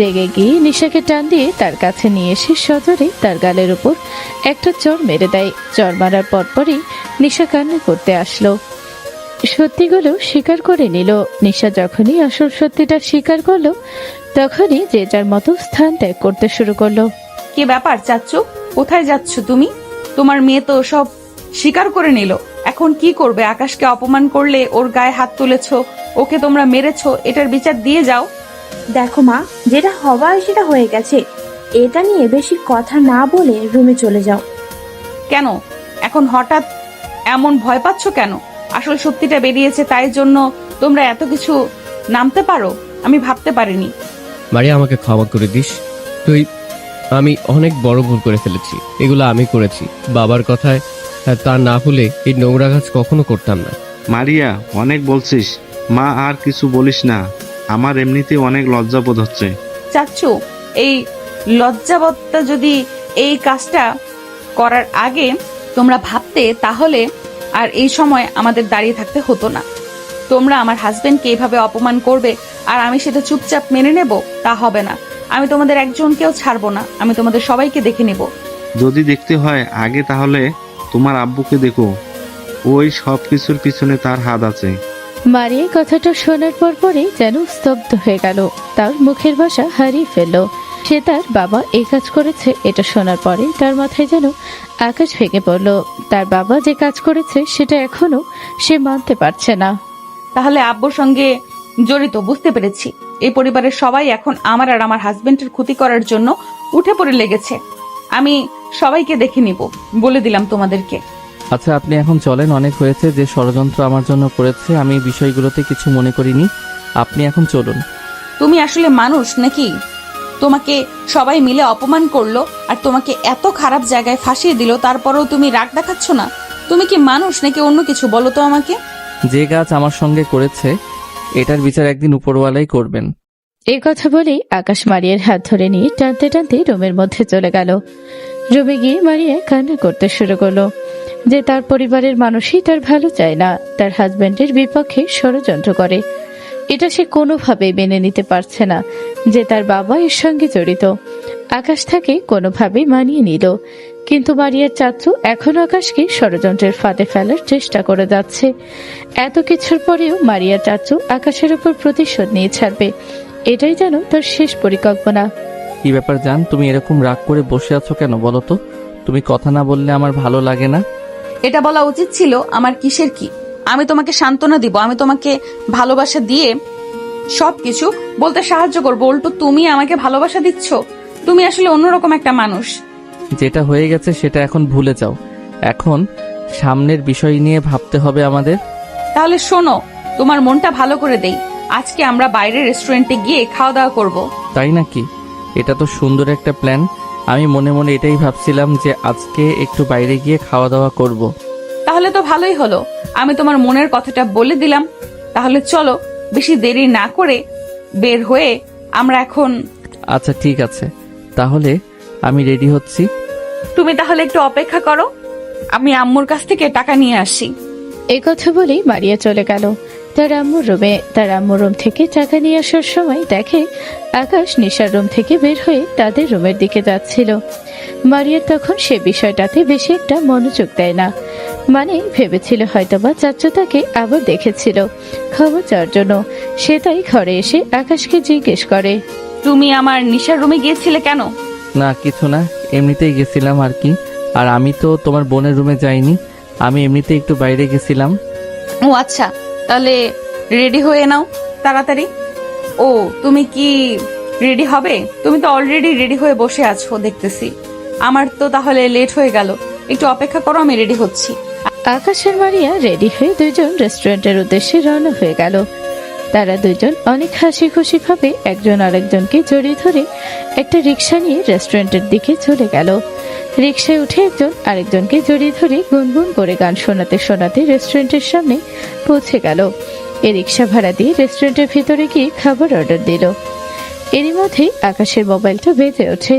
রেগে গিয়ে নিশাকে টান দিয়ে তার কাছে নিয়ে এসে সজোরে তার গালের উপর একটা চড় মেরে দেয়। চড় মারার পরপরই নিশা কান্না করতে আসলো। সত্যিগুলো স্বীকার করে নিল। নিশা যখনই আসল সত্যিটা স্বীকার করলো তখনই যে যার মতো স্থান ত্যাগ করতে শুরু করলো। কি ব্যাপার চাচ্চু, কোথায় যাচ্ছ তুমি? তোমার মেয়ে তো সব স্বীকার করে নিল, এখন কি করবে? আকাশকে অপমান করলে, ওর গায়ে হাত তুলেছো, ওকে তোমরা মেরেছো, এটার বিচার দিয়ে যাও। দেখো মা, যেটা হবার সেটা হয়ে গেছে। এটা নিয়ে বেশি কথা না বলে রুমে চলে যাও। কেন এখন হঠাৎ এমন ভয় পাচ্ছ কেন? আসল সত্যিটা বেরিয়েছে, তাই জন্য তোমরা এত কিছু নামতে পারো, আমি ভাবতে পারিনি। মারিয়া, আমাকে ক্ষমা করে দিস। আমি অনেক বড় ভুল করে ফেলেছি। এগুলো আমি করেছি। বাবার কথায় তা না হলে এই নোংরা কাজ কখনো করতাম না। মারিয়া, অনেক বলছিস, মা আর কিছু বলিস না। আমার এমনিতে অনেক লজ্জাবোধ হচ্ছে। চাচ্চু, এই লজ্জাবতটা যদি এই কাজটা করার আগে তোমরা ভাবতে তাহলে আর এই সময় আমাদের দাঁড়িয়ে থাকতে হতো না। তোমরা আমার হাজবেন্ডকে এইভাবে অপমান করবে আর আমি সেটা চুপচাপ মেনে নেব, তা হবে না। আমি তোমাদের একজনকেও ছাড়বো না, আমি তোমাদের সবাইকে দেখে নেব। যদি দেখতে হয় আগে তাহলে তোমার আব্বুকে দেখো, ওই সব কিছুর পিছনে তার হাত আছে। মারিয়া কথাটা শোনার পরই যেন স্তব্ধ হয়ে গেল। তার মুখের ভাষা হারিয়ে ফেলল। সে তার বাবা এই কাজ করেছে এটা শোনার পরে তার মাথায় যেন আকাশ ভেঙে পড়ল। তার বাবা যে কাজ করেছে সেটা এখনো সে মানতে পারছে না। তাহলে আব্বুর সঙ্গে জড়িত, বুঝতে পেরেছি। এই পরিবারের সবাই এখন আমার আর আমার হাজবেন্ডের ক্ষতি করার জন্য উঠে পড়ে লেগেছে। আমি সবাইকে দেখে নিব, বলে দিলাম তোমাদেরকে। আচ্ছা, আপনি এখন চলেন, অনেক হয়েছে। যে ষড়যন্ত্র আমার জন্য করেছে আমি বিষয়গুলোতে কিছু মনে করিনি, আপনি এখন চলুন। তুমি আসলে মানুষ নাকি? তোমাকে সবাই মিলে অপমান করলো আর তোমাকে এত খারাপ জায়গায় ফাঁসিয়ে দিল, তারপরেও তুমি রাগ দেখাচ্ছ না। তুমি কি মানুষ নাকি অন্য কিছু? বলো তো আমাকে। যে কাজ আমার সঙ্গে করেছে এটার বিচার একদিন উপরওয়ালাই করবেন। এই কথা বলেই আকাশ মারিয়ার হাত ধরে নিয়ে টানতে টানতে রুমের মধ্যে চলে গেল। রুমে গিয়ে মারিয়া কান্না করতে শুরু করলো যে তার পরিবারের মানুষই তার ভালো চায় না, তার হাজবেন্ডের বিপক্ষে ষড়যন্ত্র করে। এটা সে কোনোভাবেই মেনে নিতে পারছে না যে তার বাবা এর সঙ্গে জড়িত। আকাশ তাকে কোনোভাবেই মানিয়ে নিল, কিন্তু মারিয়ার চাচু এখনো আকাশকে ষড়যন্ত্রের ফাঁদে ফেলার চেষ্টা করে যাচ্ছে। এত কিছুর পরেও মারিয়ার চাচু আকাশের উপর প্রতিশোধ নিয়ে ছাড়বে, এটাই যেন তার শেষ পরিকল্পনা। কি ব্যাপার জান, তুমি এরকম রাগ করে বসে আছো কেন বলো তো? তুমি কথা না বললে আমার ভালো লাগে না। এটা বলা উচিত ছিল আমার কিসের কি। আমি তোমাকে সান্ত্বনা দিব, আমি তোমাকে ভালোবাসা দিয়ে সবকিছু বলতে সাহায্য করবো, উল্টো তুমি আমাকে ভালোবাসা দিচ্ছ। তুমি আসলে অন্যরকম একটা মানুষ। যেটা হয়ে গেছে সেটা এখন ভুলে যাও। এখন সামনের বিষয় নিয়ে ভাবতে হবে আমাদের। তাহলে শোনো, তোমার মনটা ভালো করে দেই, আজকে আমরা বাইরের রেস্টুরেন্টে গিয়ে খাওয়া দাওয়া করবো। তাই নাকি? এটা তো সুন্দর একটা প্ল্যান। আমি মনে মনে এটাই ভাবছিলাম যে আজকে একটু বাইরে গিয়ে খাওয়া দাওয়া করব। তাহলে তো ভালোই হলো, আমি তোমার মনের কথাটা বলে দিলাম। তাহলে চলো, বেশি দেরি না করে বের হয়ে আমরা এখন। আচ্ছা ঠিক আছে, তাহলে আমি রেডি হচ্ছি। তুমি তাহলে একটু অপেক্ষা করো, আমি আম্মুর কাছ থেকে টাকা নিয়ে আসি। এই কথা বলেই মারিয়া চলে গেল তার আম্মুর রুমে। তার আম্মুর রুম থেকে টাকা নিয়ে আসার সময় দেখে আকাশ নিশার রুম থেকে বের হয়ে তাদের রুমের দিকে যাচ্ছিল। মারিয়া তখন সে বিষয়টাতে বেশি একটা মনোযোগ দেয় না। মানে ভেবেছিল হয়তোবা চাচু তাকে আবার দেখেছিল খবর চাওয়ার জন্য। সে তাই ঘরে এসে আকাশকে জিজ্ঞেস করে, তুমি আমার নিশার রুমে গিয়েছিলে কেন? না কিছু না, এমনিতেই গেছিলাম আর কি। আর আমি তো তোমার বোনের রুমে যাইনি, আমি এমনিতেই একটু বাইরে গেছিলাম। ও আচ্ছা, তাহলে রেডি হয়ে নাও তাড়াতাড়ি। ও তুমি কি রেডি হবে? তুমি তো অলরেডি রেডি হয়ে বসে আছো দেখতেছি। আমার তো তাহলে লেট হয়ে গেল, একটু অপেক্ষা করো, আমি রেডি হচ্ছি। আকাশ আর মারিয়া রেডি হয়ে দুইজন রেস্টুরেন্টের উদ্দেশ্যে রওনা হয়ে গেল। তারা দুইজন অনেক হাসি খুশি ভাবে একজন আরেকজনকে জড়িয়ে ধরে একটা রিক্সা নিয়ে রেস্টুরেন্টের দিকে চলে গেল। রিক্সায় উঠে একজন আরেকজনকে জড়িয়ে ধরে গুনগুন করে গান শোনাতে শোনাতে রেস্টুরেন্টের সামনে পৌঁছে গেল। এই রিক্সা ভাড়া দিয়ে রেস্টুরেন্টের ভিতরে গিয়ে খাবার অর্ডার দিল। এরই মধ্যেই আকাশের মোবাইলটা বেজে ওঠে।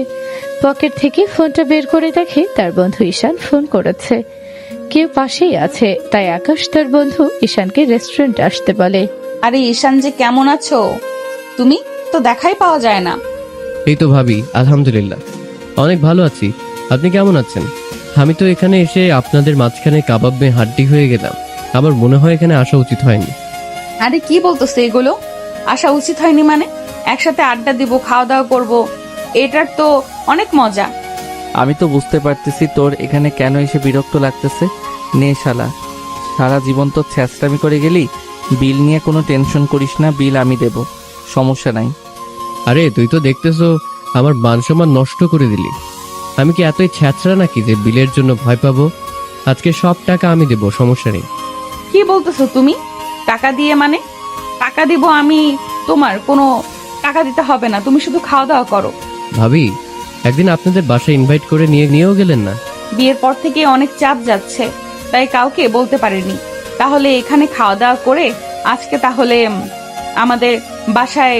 পকেট থেকে ফোনটা বের করে দেখে তার বন্ধু ঈশান ফোন করেছে। কেউ পাশেই আছে, তাই আকাশ তার বন্ধু ঈশানকে রেস্টুরেন্টে আসতে বলে। আরে ঈশান যে, কেমন আছো তুমি? তো দেখাই পাওয়া যায় না। এই তো ভাবি, আলহামদুলিল্লাহ অনেক ভালো আছি। আপনি কেমন আছেন? আমি তো এখানে এসে আপনাদের মাঝখানে কাবাব মেয়ে হাড্ডি হয়ে গেলাম। আমার মনে হয় এখানে আসা উচিত হয়নি। আরে কি বলতেছে এগুলো? আসা উচিত হয়নি মানে? একসাথে আড্ডা দিব, খাওয়া দাওয়া করব, এটার তো অনেক মজা। আমি তো বুঝতে পারতেছি তোর এখানে কেন এসে বিরক্ত লাগতেছে। নে শালা, সারা জীবন তো ছ্যাঁচড়ামি করে গেলি। বিল নিয়ে কোনো টেনশন করিস না, বিল আমি দেব, সমস্যা নাই। আরে তুই তো দেখতেছো আমার মান সম্মান নষ্ট করে দিলি। আমি কি এতই ছ্যাঁচড়া নাকি যে বিলের জন্য ভয় পাবো? আজকে সব টাকা আমি দেব, সমস্যা নেই। কি বলতেছো তুমি? টাকা দিয়ে মানে? টাকা দিব আমি? তোমার কোনো টাকা দিতে হবে না, তুমি শুধু খাওয়া দাওয়া করো। ভাবি, একদিন আপনাদের বাসায় ইনভাইট করে নিয়েও গেলেন না। বিয়ের পর থেকে অনেক চাপ যাচ্ছে, তাই কাউকে বলতে পারিনি। তাহলে এখানে খাওয়া দাওয়া করে আজকে তাহলে আমাদের বাসায়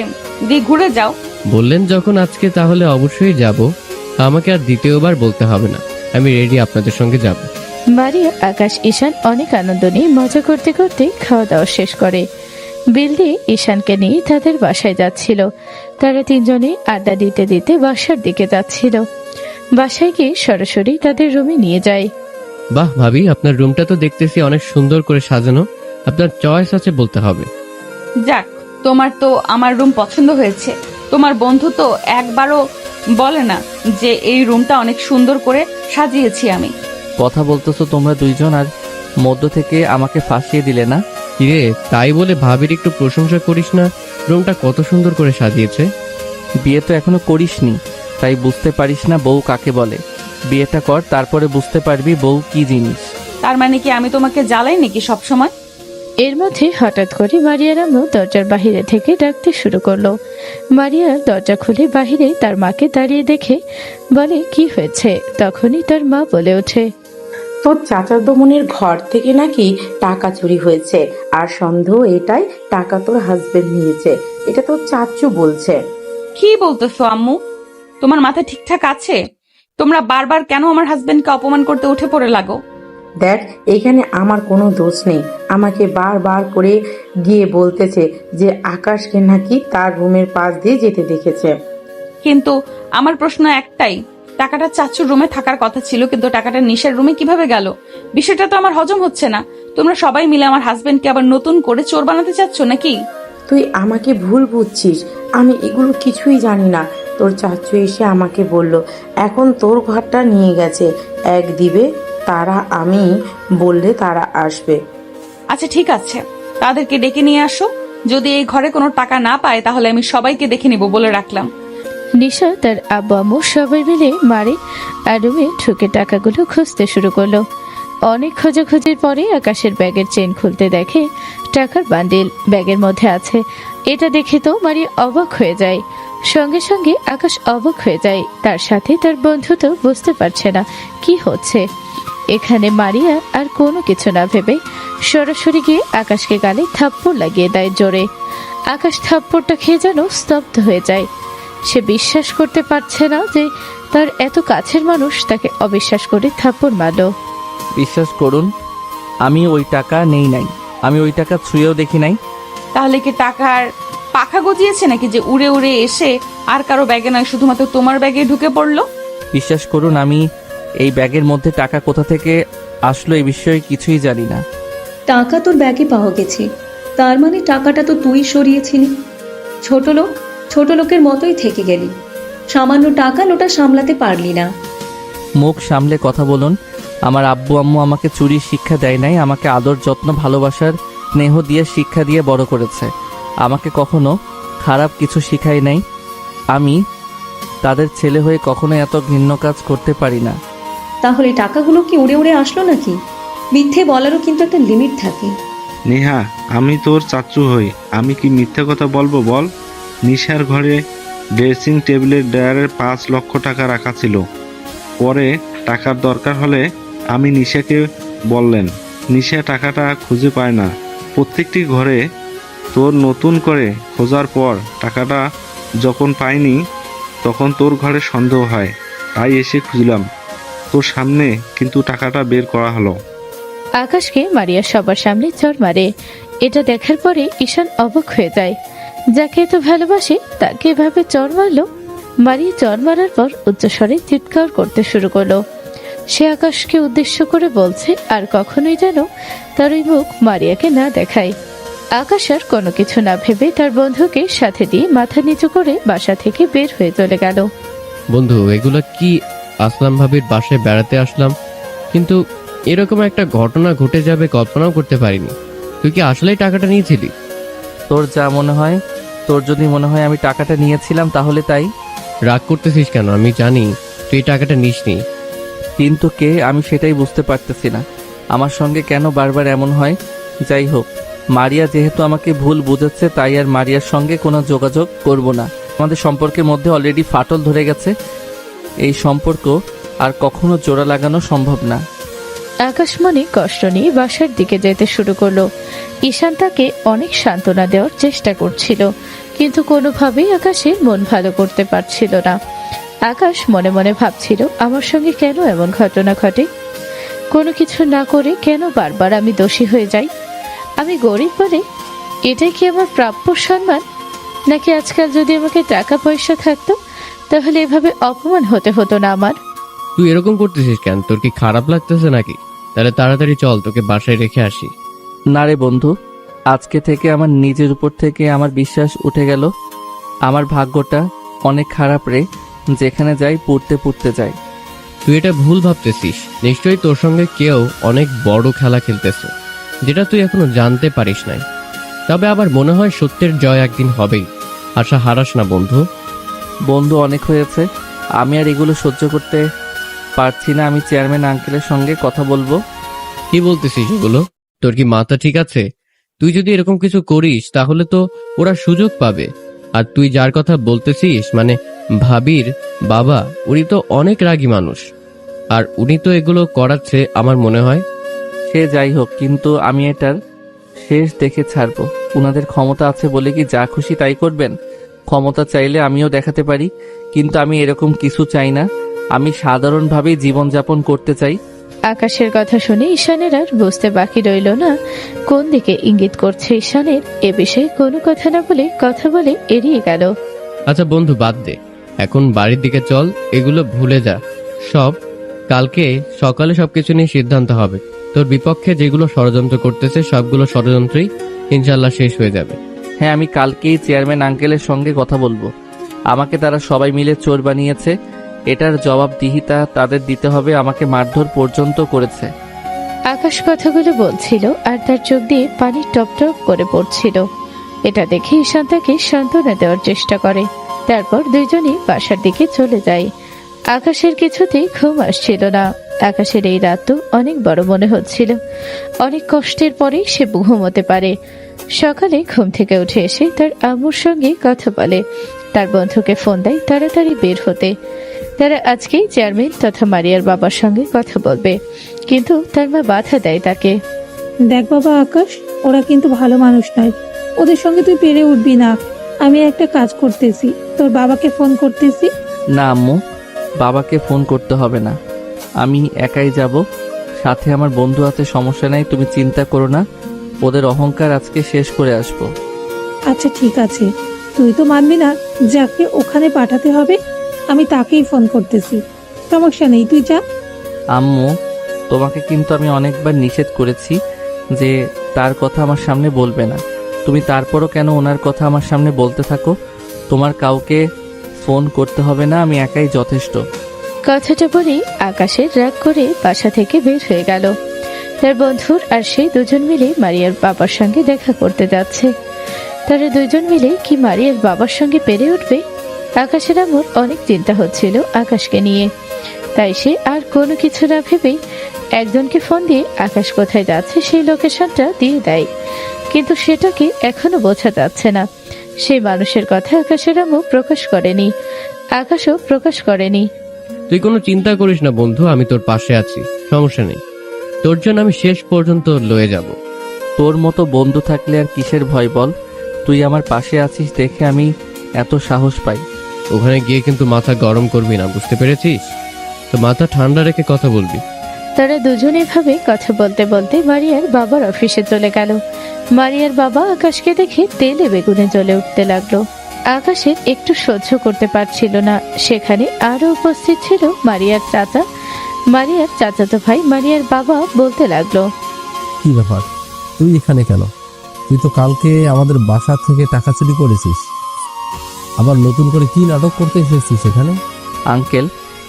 দিয়ে ঘুরে যাও। বললেন যখন আজকে, তাহলে অবশ্যই যাব। আমাকে আর দ্বিতীয়বার বলতে হবে না, আমি রেডি আপনাদের সঙ্গে যাব। মারিয়া, আকাশ, ঈশান অনেক আনন্দ নিয়ে মজা করতে করতে খাওয়া দাওয়া শেষ করে বিল দিয়ে ঈশানকে নিয়ে তাদের বাসায় যাচ্ছিল। তারা তিনজনে আড্ডা দিতে দিতে বাসার দিকে যাচ্ছিল। বাসায় গিয়ে সরাসরি তাদের রুমে নিয়ে যায়। বাহ ভাবি, আপনার রুমটা তো দেখতেছি অনেক সুন্দর করে সাজানো। আপনার চয়েস আছে বলতে হবে। যাক, তোমার তো আমার রুম পছন্দ হয়েছে। তোমার বন্ধু তো একবারও বলে না যে এই রুমটা অনেক সুন্দর করে সাজিয়েছি আমি। কথা বলতেছো তোমরা দুইজন, আর মধ্য থেকে আমাকে ফাঁসিয়ে দিলে না? কিরে, তাই বলে ভাবির একটু প্রশংসা করিস না? রুমটা কত সুন্দর করে সাজিয়েছে। বিয়ে তো এখনো করিসনি, তাই বুঝতে পারিস না বউ কাকে বলে। বিয়েটা কর, তারপরে বুঝতে পারবি বউ কি জিনিস। তার মানে কি আমি তোমাকে জ্বালাই নাকি সবসময়? এর মধ্যে হঠাৎ করে মারিয়ার আম্মু দরজার বাহিরে থেকে ডাকতে শুরু করলো। মারিয়ার দরজা খুলে বাহিরে তার মাকে দাঁড়িয়ে দেখে বলে, কি হয়েছে? তখনই তার মা বলে ওঠে, তোর চাচাতো বোনের ঘর থেকে নাকি টাকা চুরি হয়েছে, আর সন্দেহ এটাই টাকা তোর হাজবেন্ড নিয়েছে। এটা তোর চাচু বলছে। কি বলতেছো আম্মু? তোমার মাথা ঠিকঠাক আছে? তোমরা বারবার কেন আমার হাজবেন্ডকে অপমান করতে উঠে পড়ে লাগো? দেখ, এখানে আমার কোনো দোষ নেই। আমাকে বারবার করে গিয়ে বলতেছে যে আকাশকে নাকি তার রুমের পাশ দিয়ে যেতে দেখেছে। কিন্তু আমার প্রশ্ন একটাই, টাকাটা চাচুর রুমে থাকার কথা ছিল, কিন্তু টাকাটা নিশার রুমে কিভাবে গেল? বিষয়টা তো আমার হজম হচ্ছে না। তোমরা সবাই মিলে আমার হাজবেন্ডকে আবার নতুন করে চোর বানাতে চাচ্ছ নাকি? তুই আমাকে ভুল বুঝছিস, আমি এগুলো কিছুই জানি না। তোর চাচু এসে আমাকে বলল এখন তোর ঘরটা নিয়ে গেছে, এক দিবে তারা, আমি বললে তারা আসবে। আচ্ছা ঠিক আছে, তাদেরকে ডেকে নিয়ে আসো। যদি এই ঘরে কোনো টাকা না পায় তাহলে আমি সবাইকে দেখে নিব বলে রাখলাম। নিশা তার আব্বু আম্মু সবাই মিলে মারে আর রুমে ঢুকে টাকাগুলো খুঁজতে শুরু করলো। অনেক খোঁজাখুঁজির পরে আকাশের ব্যাগের চেন খুলতে দেখে টাকার বান্ডিল ব্যাগের মধ্যে আছে। এটা দেখে তো মারি অবাক হয়ে যায়। সঙ্গে সঙ্গে আকাশ অবাক হয়ে যায়, তার সাথে তার বন্ধু তো বুঝতে পারছে না কি হচ্ছে এখানে। মারিয়া আর কোনো কিছু না ভেবে সরাসরি গিয়ে আকাশকে গালে থাপ্পড় লাগিয়ে দেয় জোরে। আকাশ থাপ্পড়টা খেয়ে যেন স্তব্ধ হয়ে যায়। সে বিশ্বাস করতে পারছে না যে তার এত কাছের মানুষ তাকে অবিশ্বাস করে থাপ্পড় মারল। বিশ্বাস করুন, আমি ওই টাকা নেই নাই, আমি ওই টাকা ছুঁয়েও দেখি নাই। তাহলে কি টাকার পাখা গজিয়েছে নাকি যে উড়ে উড়ে এসে আর কারো ব্যাগে নয় শুধুমাত্র তোমার ব্যাগে ঢুকে পড়লো? বিশ্বাস করুন, আমি এই ব্যাগের মধ্যে টাকা কোথা থেকে আসলো এই বিষয়ে কিছুই জানি না। টাকা তোর ব্যাগে পাওয়া গেছে, তার মানে টাকাটা তো তুই সরিয়েছিলি। ছোট লোকের মতোই থেকে গেলি, সামান্য টাকা লোটা সামলাতে পারলি না। মুখ সামলে কথা বলুন। আমার আব্বু আম্মু আমাকে চুরির শিক্ষা দেয় নাই, আমাকে আদর যত্ন ভালোবাসার স্নেহ দিয়ে শিক্ষা দিয়ে বড় করেছে। আমাকে কখনো খারাপ কিছু শিখায় নাই। আমি তাদের ছেলে হয়ে কখনো এত ঘৃণ্য কাজ করতে পারি না। তাহলে টাকাগুলো কি উড়ে উড়ে আসলো নাকি? মিথ্যে বলারও কিন্তু একটা লিমিট থাকে। নেহা, আমি তোর চাচ্চু হই, আমি কি মিথ্যে কথা বলবো বল? নিশার ঘরে ড্রেসিং টেবিলের ড্রয়ারে 5 লক্ষ টাকা রাখা ছিল। পরে টাকার দরকার হলে আমি নিশাকে বললেন, নিশা টাকাটা খুঁজে পায় না। প্রত্যেকটি ঘরে তোর নতুন করে খোঁজার পর টাকাটা যখন পাইনি তখন তোর ঘরে সন্দেহ হয়, তাই এসে খুঁজলাম তোর সামনে, কিন্তু টাকাটা বের করা হলো। আকাশকে মারিয়া সবার সামনে চড় মারে। এটা দেখার পরে ঈশান অবাক হয়ে যায়। যাকে এত ভালোবাসে তাকে এভাবে চড় মারলো। মারিয়া চড় মারার পর উচ্চস্বরে চিৎকার করতে শুরু করলো। সে আকাশকে উদ্দেশ্য করে বলছে আর কখনোই যেন তার ওই মুখ মারিয়াকে না দেখায়। আকাশ আর কোনো কিছু না ভেবে তার বন্ধুকে সাথে দিয়ে মাথা নিচু করে বাসা থেকে বের হয়ে চলে গেল। বন্ধু, এগুলো কি? আসলাম ভাবির বাসায় বেড়াতে আসলাম, কিন্তু এরকম একটা ঘটনা ঘটে যাবে কল্পনাও করতে পারিনি। তুই কি আসলেই টাকাটা নিয়েছিলি? তোর যা মনে হয়। তোর যদি মনে হয় আমি টাকাটা নিয়েছিলাম তাহলে তাই। রাগ করতেছিস কেন? আমি জানি তুই টাকাটা নিসনি। কিন্তু কে, আমি সেটাই বুঝতে পারতেছি না। আমার সঙ্গে কেন বারবার এমন হয়? যাই হোক, মারিয়া যেহেতু আমাকে ভুল বুঝেছে তাই আর মারিয়ার সঙ্গে কোনো যোগাযোগ করব না। আমাদের সম্পর্কের মধ্যে অলরেডি ফাটল ধরে গেছে। এই সম্পর্ক আর কখনো জোড়া লাগানো সম্ভব না। আকাশ মনে কষ্ট নিয়ে বাসার দিকে যেতে শুরু করলো। ঈশান তাকে অনেক সান্ত্বনা দেওয়ার চেষ্টা করছিল, কিন্তু কোনোভাবেই আকাশের মন ভালো করতে পারছিল না। আকাশ মনে মনে ভাবছিল, আমার সঙ্গে কেন এমন ঘটনা ঘটে? কোনো কিছু না করে কেন বারবার আমি দোষী হয়ে যাই? আমি গরিব বলে এটাই কি আমার প্রাপ্য সম্মান? নাকি আজকাল যদি আমাকে টাকা পয়সা থাকতো তাহলে এভাবে অপমান হতে হতো না আমার? তুই এরকম করতেছিস কেন? তোর কি খারাপ লাগতেছে নাকি? তাহলে তাড়াতাড়ি চল, তোকে বাসায় রেখে আসি। না রে বন্ধু, আজকে থেকে আমার নিজের উপর থেকে আমার বিশ্বাস উঠে গেল। আমার ভাগ্যটা অনেক খারাপ রে, যেখানে যাই পুড়তে যাই। তুই এটা ভুল ভাবতেছিস। নিশ্চয়ই তোর সঙ্গে কেউ অনেক বড় খেলা খেলতেছে, যেটা তুই এখনো জানতে পারিস নাই। তবে আবার মনে হয় সত্যের জয় একদিন হবেই। আশা হারাস না বন্ধু। বন্ধু, অনেক হয়েছে, আমি আর এগুলো সহ্য করতে পারছি না। আমি চেয়ারম্যান আঙ্কেলের সঙ্গে কথা বলবো। কি বলতেছিস এগুলো? তোর কি মাথা ঠিক আছে? তুই যদি এরকম কিছু করিস তাহলে তো ওরা সুযোগ পাবে। আর তুই যার কথা বলতেছিস মানে ভাবির বাবা, উনি তো অনেক রাগী মানুষ, আর উনি তো এগুলো করাচ্ছে আমার মনে হয়। সে যাই হোক, কিন্তু আমি এটার শেষ দেখে ছাড়বো। ওনাদের ক্ষমতা আছে বলে কি যা খুশি তাই করবেন? ক্ষমতা চাইলে আমিও দেখাতে পারি, কিন্তু আমি এরকম কিছু চাই না। আমি সাধারণভাবেই জীবনযাপন করতে চাই। আকাশের কথা শুনে ঈশানের আর বুঝতে বাকি রইল না কোন দিকে ইঙ্গিত করছে ঈশানের। এ বিষয়ে কোনো কথা না বলে কথা বলে এড়িয়ে গেল। আচ্ছা বন্ধু, বাদ দে, এখন বাড়ির দিকে চল। এগুলো ভুলে যা সব। কালকে সকালে সবকিছু নিয়ে সিদ্ধান্ত হবে। তোর বিপক্ষে যেগুলো ষড়যন্ত্র করতেছে সবগুলো ষড়যন্ত্রই ইনশাল্লাহ শেষ হয়ে যাবে। হ্যাঁ, আমি কালকেই চেয়ারম্যান আঙ্কেলের সঙ্গে কথা বলবো। আমাকে তারা সবাই মিলে চোর বানিয়েছে, এটার জবাবদিহিতা তাদের দিতে হবে। আমাকে মারধর পর্যন্ত করেছে। আকাশ কথাগুলো বলছিল আর তার চোখ দিয়ে পানি টপ টপ করে পড়ছিল। এটা দেখে ঈশান তাকে সান্ত্বনা দেওয়ার চেষ্টা করে। তারপর দুইজনই বাসার দিকে চলে যায়। আকাশের কিছুতেই ঘুম আসছিল না। আকাশের এই রাত তো অনেক বড় মনে হচ্ছিল। অনেক কষ্টের পরে সে ঘুমোতে পারে। সকালে ঘুম থেকে উঠে এসে তার আম্মুর সঙ্গে কথা বলে। তার বন্ধুকে ফোন দেয় তাড়াতাড়ি বের হতে। তারা আজকেই চেয়ারম্যান তথা মারিয়ার বাবার সঙ্গে কথা বলবে, কিন্তু তার মা বাধা দেয় তাকে। দেখ বাবা আকাশ, ওরা কিন্তু ভালো মানুষ নয়, ওদের সঙ্গে তুই পেরে উঠবি না। আমি একটা কাজ করতেছি, তোর বাবাকে ফোন করতেছি। না আম্মু, বাবাকে ফোন করতে হবে না, আমি একাই যাব। সাথে আমার বন্ধু আছে, সমস্যা নাই, তুমি চিন্তা করো না। ওদের অহংকার আজকে শেষ করে আসবো। আচ্ছা ঠিক আছে, তুই তো মানবি না, যাকে ওখানে পাঠাতে হবে আমি তাকেই ফোন করতেছি। সমস্যা নেই, তুই যা। আম্মু, তোমাকে কিন্তু আমি অনেকবার নিষেধ করেছি যে তার কথা আমার সামনে বলবে না। তুমি তারপরও কেন ওনার কথা আমার সামনে বলতে থাকো? তোমার কাউকে ফোন করতে হবে না, আমি একাই যথেষ্ট। কথাটা বলেই আকাশের রাগ করে বাসা থেকে বের হয়ে গেল। তার বন্ধুর আর সেই দুজন মিলে মারিয়ার বাবার সঙ্গে দেখা করতে যাচ্ছে। তারা দুজন মিলে কি মারিয়ার বাবার সঙ্গে পেরে উঠবে? আকাশের আমার অনেক চিন্তা হচ্ছিল আকাশকে নিয়ে, তাই সে আর কোনো কিছু না ভেবেই একজনকে ফোন দিয়ে আকাশ কোথায় যাচ্ছে সেই লোকেশনটা দিয়ে দেয়। কিন্তু সেটাকে এখনো বোঝা যাচ্ছে না। সেই মানুষের কথা আকাশের আম্মু প্রকাশ করেনি, আকাশও প্রকাশ করেনি। তুই কোনো চিন্তা করিস না বন্ধু, আমি তোর পাশে আছি, সমস্যা নেই। তোর জন্য আমি শেষ পর্যন্ত লয়ে যাব। তোর মতো বন্ধু থাকলে আর কিসের ভয় বল? তুই আমার পাশে আছিস দেখে আমি এত সাহস পাই। ওখানে গিয়ে কিন্তু মাথা গরম করবি না, বুঝতে পেরেছিস? তো মাথা ঠান্ডা রেখে কথা বলবি। তারা দুজনে ভাবে কথা বলতে বলতে মারিয়ার বাবার অফিসে চলে গেল। মারিয়ার বাবা আকাশকে দেখে তেলে বেগুনে জ্বলে উঠতে লাগলো। আকাশের একটু সহ্য করতে পারছিল না। সেখানে আরো উপস্থিত ছিল মারিয়ার চাচা, মারিয়ার চাচাতো ভাই। মারিয়ার বাবা বলতে লাগলো, কি ব্যাপার, তুই এখানে কেন? তুই তো কালকে আমাদের বাসা থেকে টাকা চুরি করেছিস, আবার নতুন করে কি নাটক করতে এসেছিস এখানে? আঙ্কেল,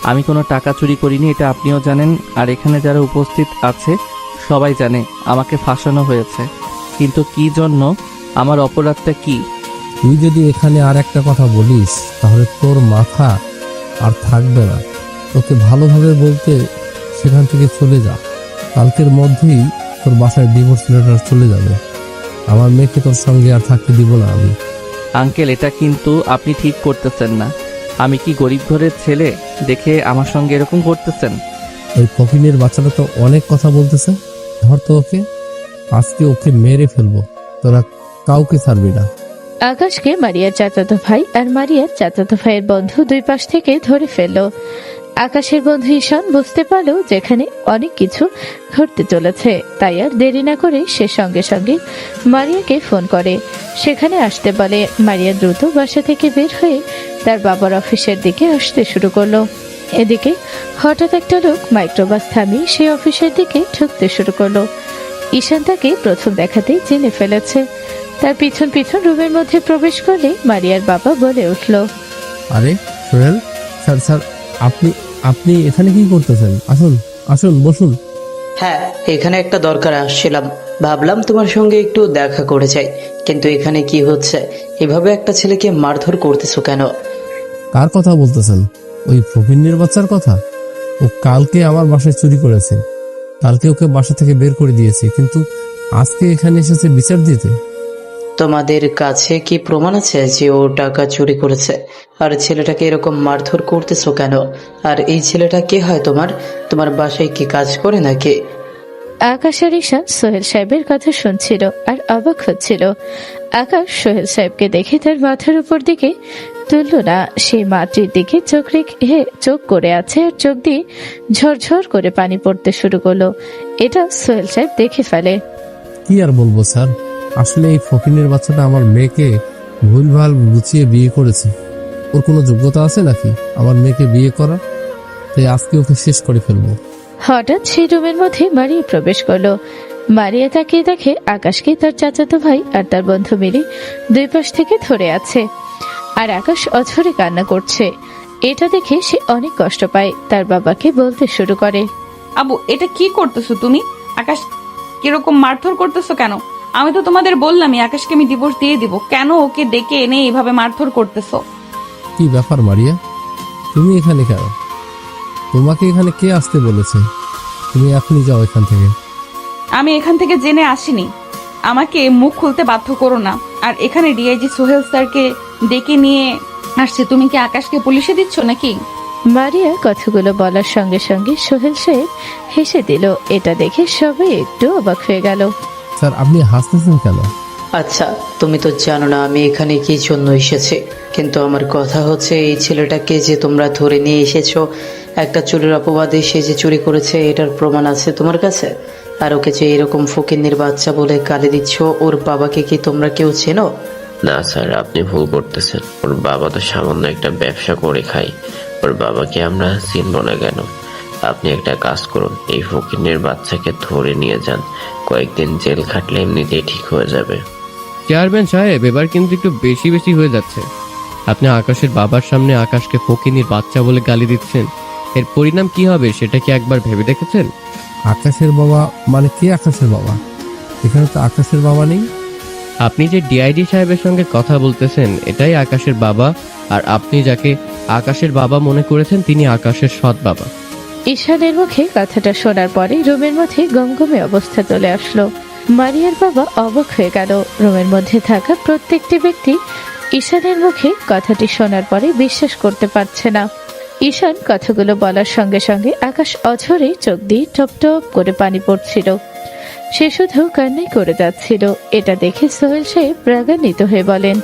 আমি কোনো টাকা চুরি করিনি, এটা আপনিও জানেন আর এখানে যারা উপস্থিত আছে সবাই জানে আমাকে ফাঁসানো হয়েছে। কিন্তু কি জন্য, আমার অপরাধটা কি? তুই যদি এখানে আর একটা কথা বলিস তাহলে তোর মাথা আর থাকবে না। তোকে ভালোভাবে বলতে সেখান থেকে চলে যা। কালকের মধ্যেই তোর বাসায় ডিভোর্স লেটার চলে যাবে। আমার মেয়েকে তোর সঙ্গে আর থাকতে দিব না আমি। আঙ্কেল, এটা কিন্তু আপনি ঠিক করতেছেন না। আমি কি গরিব ঘরের ছেলে দেখে আমার সঙ্গে এরকম করতেছেন? ওই ফকিনের বাচ্চাটা তো অনেক কথা বলতেছে। ধর তো ওকে, আজকে ওকে মেরে ফেলবো, তোরা কাউকে ছাড়বি না। আকাশকে মারিয়ার চাচাতো ভাই আর মারিয়ার চাচাতো ভাইয়ের বন্ধু দুই পাশ থেকে ধরে ফেললো। আকাশের বন্ধু ঈশান বুঝতে পারলো যেখানে অনেক কিছু ঘটতে চলেছে, তাই আর দেরি না করে সে সঙ্গে সঙ্গে মারিয়াকে ফোন করে, সেখানে আসতে বলে। মারিয়া দ্রুত বাসা থেকে বের হয়ে তার বাবার অফিসের দিকে আসতে শুরু করলো। এদিকে হঠাৎ একটা লোক মাইক্রোবাস থামিয়ে সে অফিসের দিকে ঢুকতে শুরু করলো। ঈশান তাকে প্রথম দেখাতেই চিনে ফেলেছে। তার পিছন পিছন রুমের মধ্যে প্রবেশ করলে মারিয়ার বাবা বলে উঠল, আরে সোহেল স্যার, স্যার আপনি আপনি এখানে কি করতেছেন? আসুন আসুন, বসুন। হ্যাঁ, এখানে একটা দরকার আসছিলাম, ভাবলাম তোমার সঙ্গে একটু দেখা করে যাই। কিন্তু এখানে কি হচ্ছে? এভাবে একটা ছেলেকে মারধর করতেছো কেন? কার কথা বলতেছেন? ওই ফকিন্নির বাচ্চার কথা। ও কালকে আমার বাসায় চুরি করেছে, কালকে ওকে বাসা থেকে বের করে দিয়েছে, কিন্তু আজকে এখানে এসেছে বিচার দিতে। তোমাদের কাছে কি প্রমাণ আছে যে ও টাকা চুরি করেছে? আর ছেলেটাকে এরকম মারধর করতেছো কেন? আর এই ছেলেটা কে হয় তোমার? তোমার বাসায় কি কাজ করে নাকি? আকাশ আর ঈশান সোহেল সাহেবের কথা শুনছিল আর অবাক হচ্ছিল। আকাশ সোহেল সাহেবকে দেখে তার মাথার উপর দিকে তুলল না। সে মাটির দিকে চোখ রেখে চোখ করে আছে আর চোখ দিয়ে ঝরঝর করে পানি পড়তে শুরু করলো। এটা সোহেল সাহেব দেখে ফেলে। কি আর বলবো স্যার, আসলে এই ফকিনের বাচ্চাটা আমার মেয়েকে ভুলভাল গুছিয়ে বিয়ে করেছে। ওর কোনো যোগ্যতা আছে নাকি আমার মেয়েকে বিয়ে করা? তাই আজকে ওকে শেষ করে ফেলবো। হঠাৎ সেই রুমের মধ্যে মারিয়া প্রবেশ করলো। মারিয়া তাকিয়ে দেখে আকাশকে তার চাচাতো ভাই আর তার বন্ধু মিলে দুই পাশ থেকে ধরে আছে, আর আকাশ অঝরে কান্না করছে। এটা দেখে সে অনেক কষ্ট পায়। তার বাবাকে বলতে শুরু করে, আবু, এটা কি করতেছো তুমি? আকাশ কিরকম মারধর করতেছো কেন? আমি তো তোমাদের বললামই আকাশকে আমি ডিভোর্স দিয়ে দিব, কেন ওকে ডেকে এনে এইভাবে মারধর করতেছো? কি ব্যাপার মারিয়া, তুমি এখানে কেন? তোমাকে এখানে কে আসতে বলেছে? তুমি এখনই যাও এখান থেকে। আমি এখান থেকে জেনে আসিনি, আমাকে মুখ খুলতে বাধ্য করো না। আর এখানে ডিআইজি সোহেল স্যারকে ডেকে নিয়ে আসছে, তুমি কি আকাশকে পুলিশে দিচ্ছ নাকি? মারিয়া কথাগুলো বলার সঙ্গে সঙ্গে সোহেল সাহেব হেসে দিল। এটা দেখে সবাই একটু অবাক হয়ে গেল। স্যার আপনি হাসতেছেন কেন? আচ্ছা, তুমি তো জানো না আমি এখানে কি জন্য এসেছি, কিন্তু আমার কথা হচ্ছে এই ছেলেটাকে যে তোমরা ধরে নিয়ে এসেছো, একটা চুরির অপবাদে সে যে চুরি করেছে এটার প্রমাণ আছে তোমার কাছে? আর ওকে যে এরকম ফকিন্নির বাচ্চা বলে গালি দিচ্ছ, ওর বাবাকে কি তোমরা কেউ চেনো? না স্যার, আপনি ভুল করতেছেন। ওর বাবা তো সামান্য একটা ব্যবসা করে খায়, ওর বাবাকে আমরা চিনব না কেন? আপনি একটা কাজ করুন, এই ফকিনের বাচ্চাকে ধরে নিয়ে যান। কয়েকদিন জেল খাটলে এমনিতেই ঠিক হয়ে যাবে। চেয়ারম্যান সাহেব, এবার কিন্তু একটু বেশি বেশি হয়ে যাচ্ছে। আপনি আকাশের বাবার সামনে আকাশকে ফকিনীর বাচ্চা বলে গালি দিচ্ছেন। এর পরিণাম কি হবে সেটা কি একবার ভেবে দেখেছেন? আকাশের বাবা মানে কে? আকাশের বাবা? এখানে তো আকাশের বাবা নেই। আপনি যে ডিআইডি সাহেবের সঙ্গে কথা বলতেছেন এটাই আকাশের বাবা, আর আপনি যাকে আকাশের বাবা মনে করেছেন তিনি আকাশের সৎ বাবা। ঈশানের মুখে কথাটা শোনার পরে রুমের মধ্যে গমগমে অবস্থা চলে আসলো। মারিয়ার বাবা অবাক হয়ে গেল। রুমের মধ্যে থাকা প্রত্যেকটি ব্যক্তি ঈশানের মুখে কথাটি শোনার পরে বিশ্বাস করতে পারছে না। ঈশান কথাগুলো বলার সঙ্গে সঙ্গে আকাশ অঝরে চোখ দিয়ে টপ টপ করে পানি পড়ছিল। সে শুধু কান্নাই করে যাচ্ছিল। এটা দেখে সোহেল সাহেব রাগান্বিত হয়ে বলেন,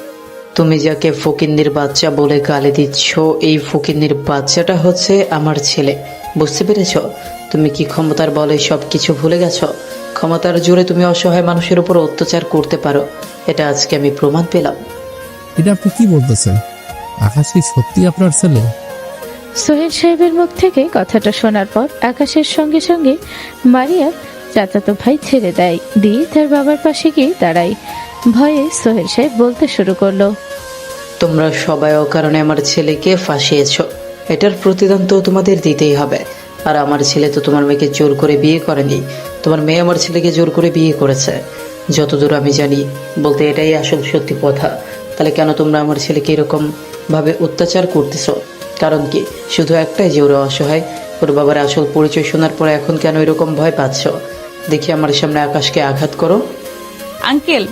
তুমি যাকে ফকিন্নির বাচ্চা বলে গালি দিচ্ছ, এই ফকিন্নির বাচ্চাটা হচ্ছে আমার ছেলে। বুঝতে পেরেছ? তুমি কি ক্ষমতার বলে সবকিছু ভুলে গেছো? ক্ষমতার জোরে তুমি অসহায় মানুষের উপর অত্যাচার করতে পারো, এটা আজকে আমি প্রমাণ পেলাম। এটা আপনি কি বলতেছেন? আকাশ কি সত্যি আপনার ছেলে? সোহেল সাহেবের মুখ থেকে কথাটা শোনার পর আকাশের সঙ্গে সঙ্গে মারিয়া চাচাতো ভাই ছেড়ে দেয়, দিয়ে তার বাবার পাশে গিয়ে দাঁড়ায়। ভয়ে সোহেল সাহেব বলতে শুরু করলো, তোমরা সবাই অকারণে আমার ছেলেকে ফাঁসিয়েছ, এটার প্রতিদান তো তোমাদের দিতেই হবে। আর আমার ছেলে তো তোমার মেয়েকে জোর করে বিয়ে করেনি, তোমার মেয়ে আমার ছেলেকে জোর করে বিয়ে করেছে। যতদূর আমি জানি, বলতে এটাই আসল সত্যি কথা। তাহলে কেন তোমরা আমার ছেলেকে এরকম ভাবে অত্যাচার করতেছো? কারণ কি? শুধু একটাই যে ওরা অসহায়। ওর বাবার আসল পরিচয় শোনার পরে এখন কেন এরকম ভয় পাচ্ছ? দেখি আমার সামনে আকাশকে আঘাত করো। আঙ্কেল,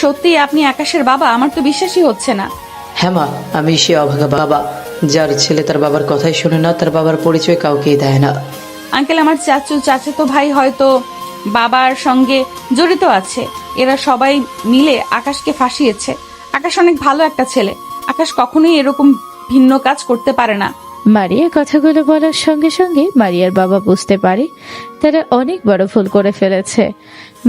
সত্যি আপনি আকাশের বাবা? আমার তো বিশ্বাসই হচ্ছে না। হ্যাঁ মা, আমি সে অভাগা বাবা যার ছেলে তার বাবার কথাই শোনে না, তার বাবার পরিচয় কাউকেই দেয় না। আঙ্কেল, আমার চাচাতো ভাই হয়তো বাবার সঙ্গে জড়িত আছে। এরা সবাই মিলে আকাশকে ফাঁসিয়েছে। আকাশ অনেক ভালো একটা ছেলে। আকাশ কখনোই এরকম ভিন্ন কাজ করতে পারে না। মারিয়া কথাগুলো বলার সঙ্গে সঙ্গে মারিয়ার বাবা বুঝতে পারে তারা অনেক বড় ভুল করে ফেলেছে।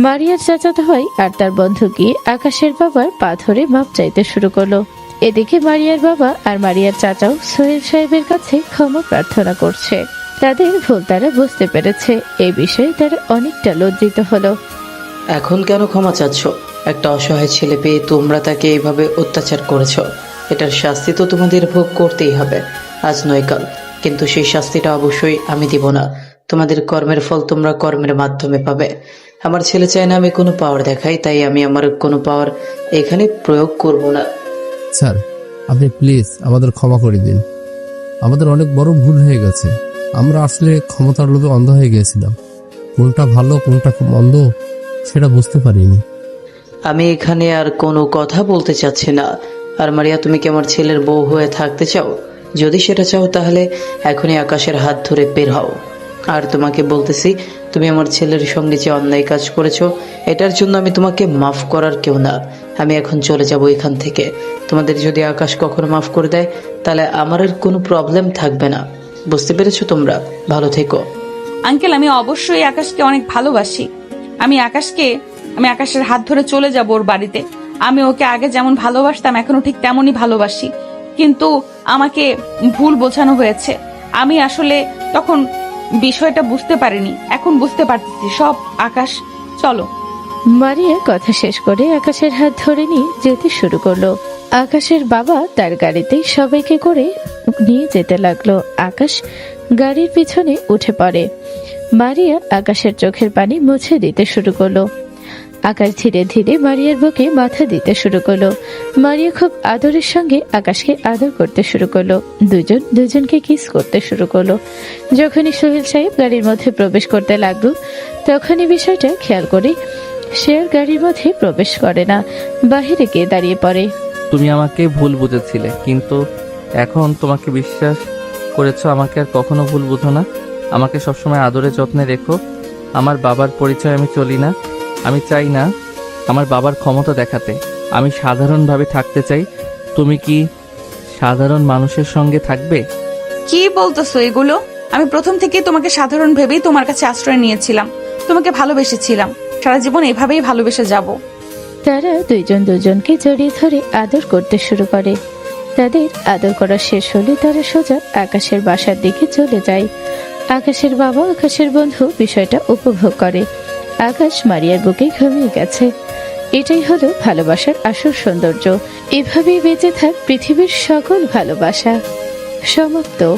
মারিয়ার চাচাতো ভাই আর তার বন্ধু গিয়ে আকাশের বাবার পা ধরে মাপ চাইতে শুরু করলো। এদিকে মারিয়ার বাবা আর মারিয়ার চাচাও সোহেল সাহেবের কাছে ক্ষমা প্রার্থনা করছে। তাদের ভুল তারা বুঝতে পেরেছে। এই বিষয়ে তারা অনেকটা লজ্জিত হলো। এখন কেন ক্ষমা চাচ্ছ? একটা অসহায় ছেলে পেয়ে তোমরা তাকে এইভাবে অত্যাচার করেছ, এটার শাস্তি তো তোমাদের ভোগ করতেই হবে, আজ নয় কাল। কিন্তু সেই শাস্তিটা অবশ্যই আমি দিব না। তোমাদের কর্মের ফল তোমরা কর্মের মাধ্যমে পাবে। আমার ছেলে চায় না আমি কোনো পাওয়ার দেখাই, তাই আমি আমার কোনো পাওয়ার এখানে প্রয়োগ করব না। স্যার, আপনি প্লিজ আমাদের ক্ষমা করে দিন। আমাদের অনেক বড় ভুল হয়ে গেছে। আমরা আসলে ক্ষমতার লোভে অন্ধ হয়ে গিয়েছিলাম। কোনটা ভালো কোনটা মন্দ সেটা বুঝতে পারিনি। আমি এখানে আর কোনো কথা বলতে চাচ্ছি না। আর মারিয়া, তুমি কি আমার ছেলের বউ হয়ে থাকতে চাও? যদি সেটা চাও তাহলে এখনই আকাশের হাত ধরে বের হও। আর তোমাকে বলতেছি, তুমি আমার ছেলের সঙ্গে যে অন্যায় কাজ করেছো এটার জন্য আমি তোমাকে মাফ করার কেউ না। আমি এখন চলে যাব এখান থেকে। তোমাদের যদি আকাশ কখনো মাফ করে দেয় তাহলে আমার আর কোনো প্রবলেম থাকবে না। বুঝতে পেরেছো তোমরা? ভালো থেকো। আঙ্কেল, আমি অবশ্যই আকাশকে অনেক ভালোবাসি। আমি আকাশের হাত ধরে চলে যাব ওর বাড়িতে। আমি ওকে আগে যেমন ভালোবাসতাম এখনো ঠিক তেমনই ভালোবাসি। কিন্তু আমাকে ভুল বোঝানো হয়েছে। আমি আসলে তখন বিষয়টা বুঝতে পারিনি, এখন বুঝতে পারতেছি সব। আকাশ, চলো। মারিয়া কথা শেষ করে আকাশের হাত ধরে নিয়ে যেতে শুরু করলো। আকাশের বাবা তার গাড়িতেই সবাইকে করে নিয়ে যেতে লাগলো। আকাশ গাড়ির পিছনে উঠে পড়ে। মারিয়া আকাশের চোখের পানি মুছে দিতে শুরু করলো। আকাশ ধীরে ধীরে মারিয়ার বুকে মাথা দিতে শুরু করলো। মারিয়া খুব আদরের সঙ্গে আকাশকে আদর করতে শুরু করলো। দুজনকে কিস করতে শুরু করলো। যখনই সোহেল সাহেব গাড়ির মধ্যে প্রবেশ করতে লাগলো তখনই বিষয়টা খেয়াল করে সে আর গাড়ির মধ্যে প্রবেশ করে না, বাহিরে গিয়ে দাঁড়িয়ে পড়ে। তুমি আমাকে ভুল বুঝেছিলে, কিন্তু এখন তোমাকে বিশ্বাস করেছো। আমাকে আর কখনো ভুল বুঝো না। আমাকে সবসময় আদরে যত্নে রেখো। আমার বাবার পরিচয় আমি চলি না। আমি চাই না আমার বাবার ক্ষমতা দেখাতে। আমি সাধারণভাবে থাকতে চাই। তুমি কি সাধারণ মানুষের সঙ্গে থাকবে? কি বলতেছো এগুলো? আমি প্রথম থেকেই তোমাকে সাধারণ ভেবেই তোমার কাছে আশ্রয় নিয়েছিলাম। তোমাকে ভালোবেসেছিলাম। সারা জীবন এভাবেই ভালোবেসে যাব। তারা দুজনকে জড়িয়ে ধরে আদর করতে শুরু করে। তাদের আদর করা শেষ হলে তারা সোজা আকাশের বাসার দিকে চলে যায়। আকাশের বাবা, আকাশের বন্ধু বিষয়টা উপভোগ করে। আকাশ মারিয়ার বুকে ঘুমিয়ে গেছে। এটাই হলো ভালোবাসার আসল সৌন্দর্য। এভাবেই বেঁচে থাক পৃথিবীর সকল ভালোবাসা। সমাপ্ত।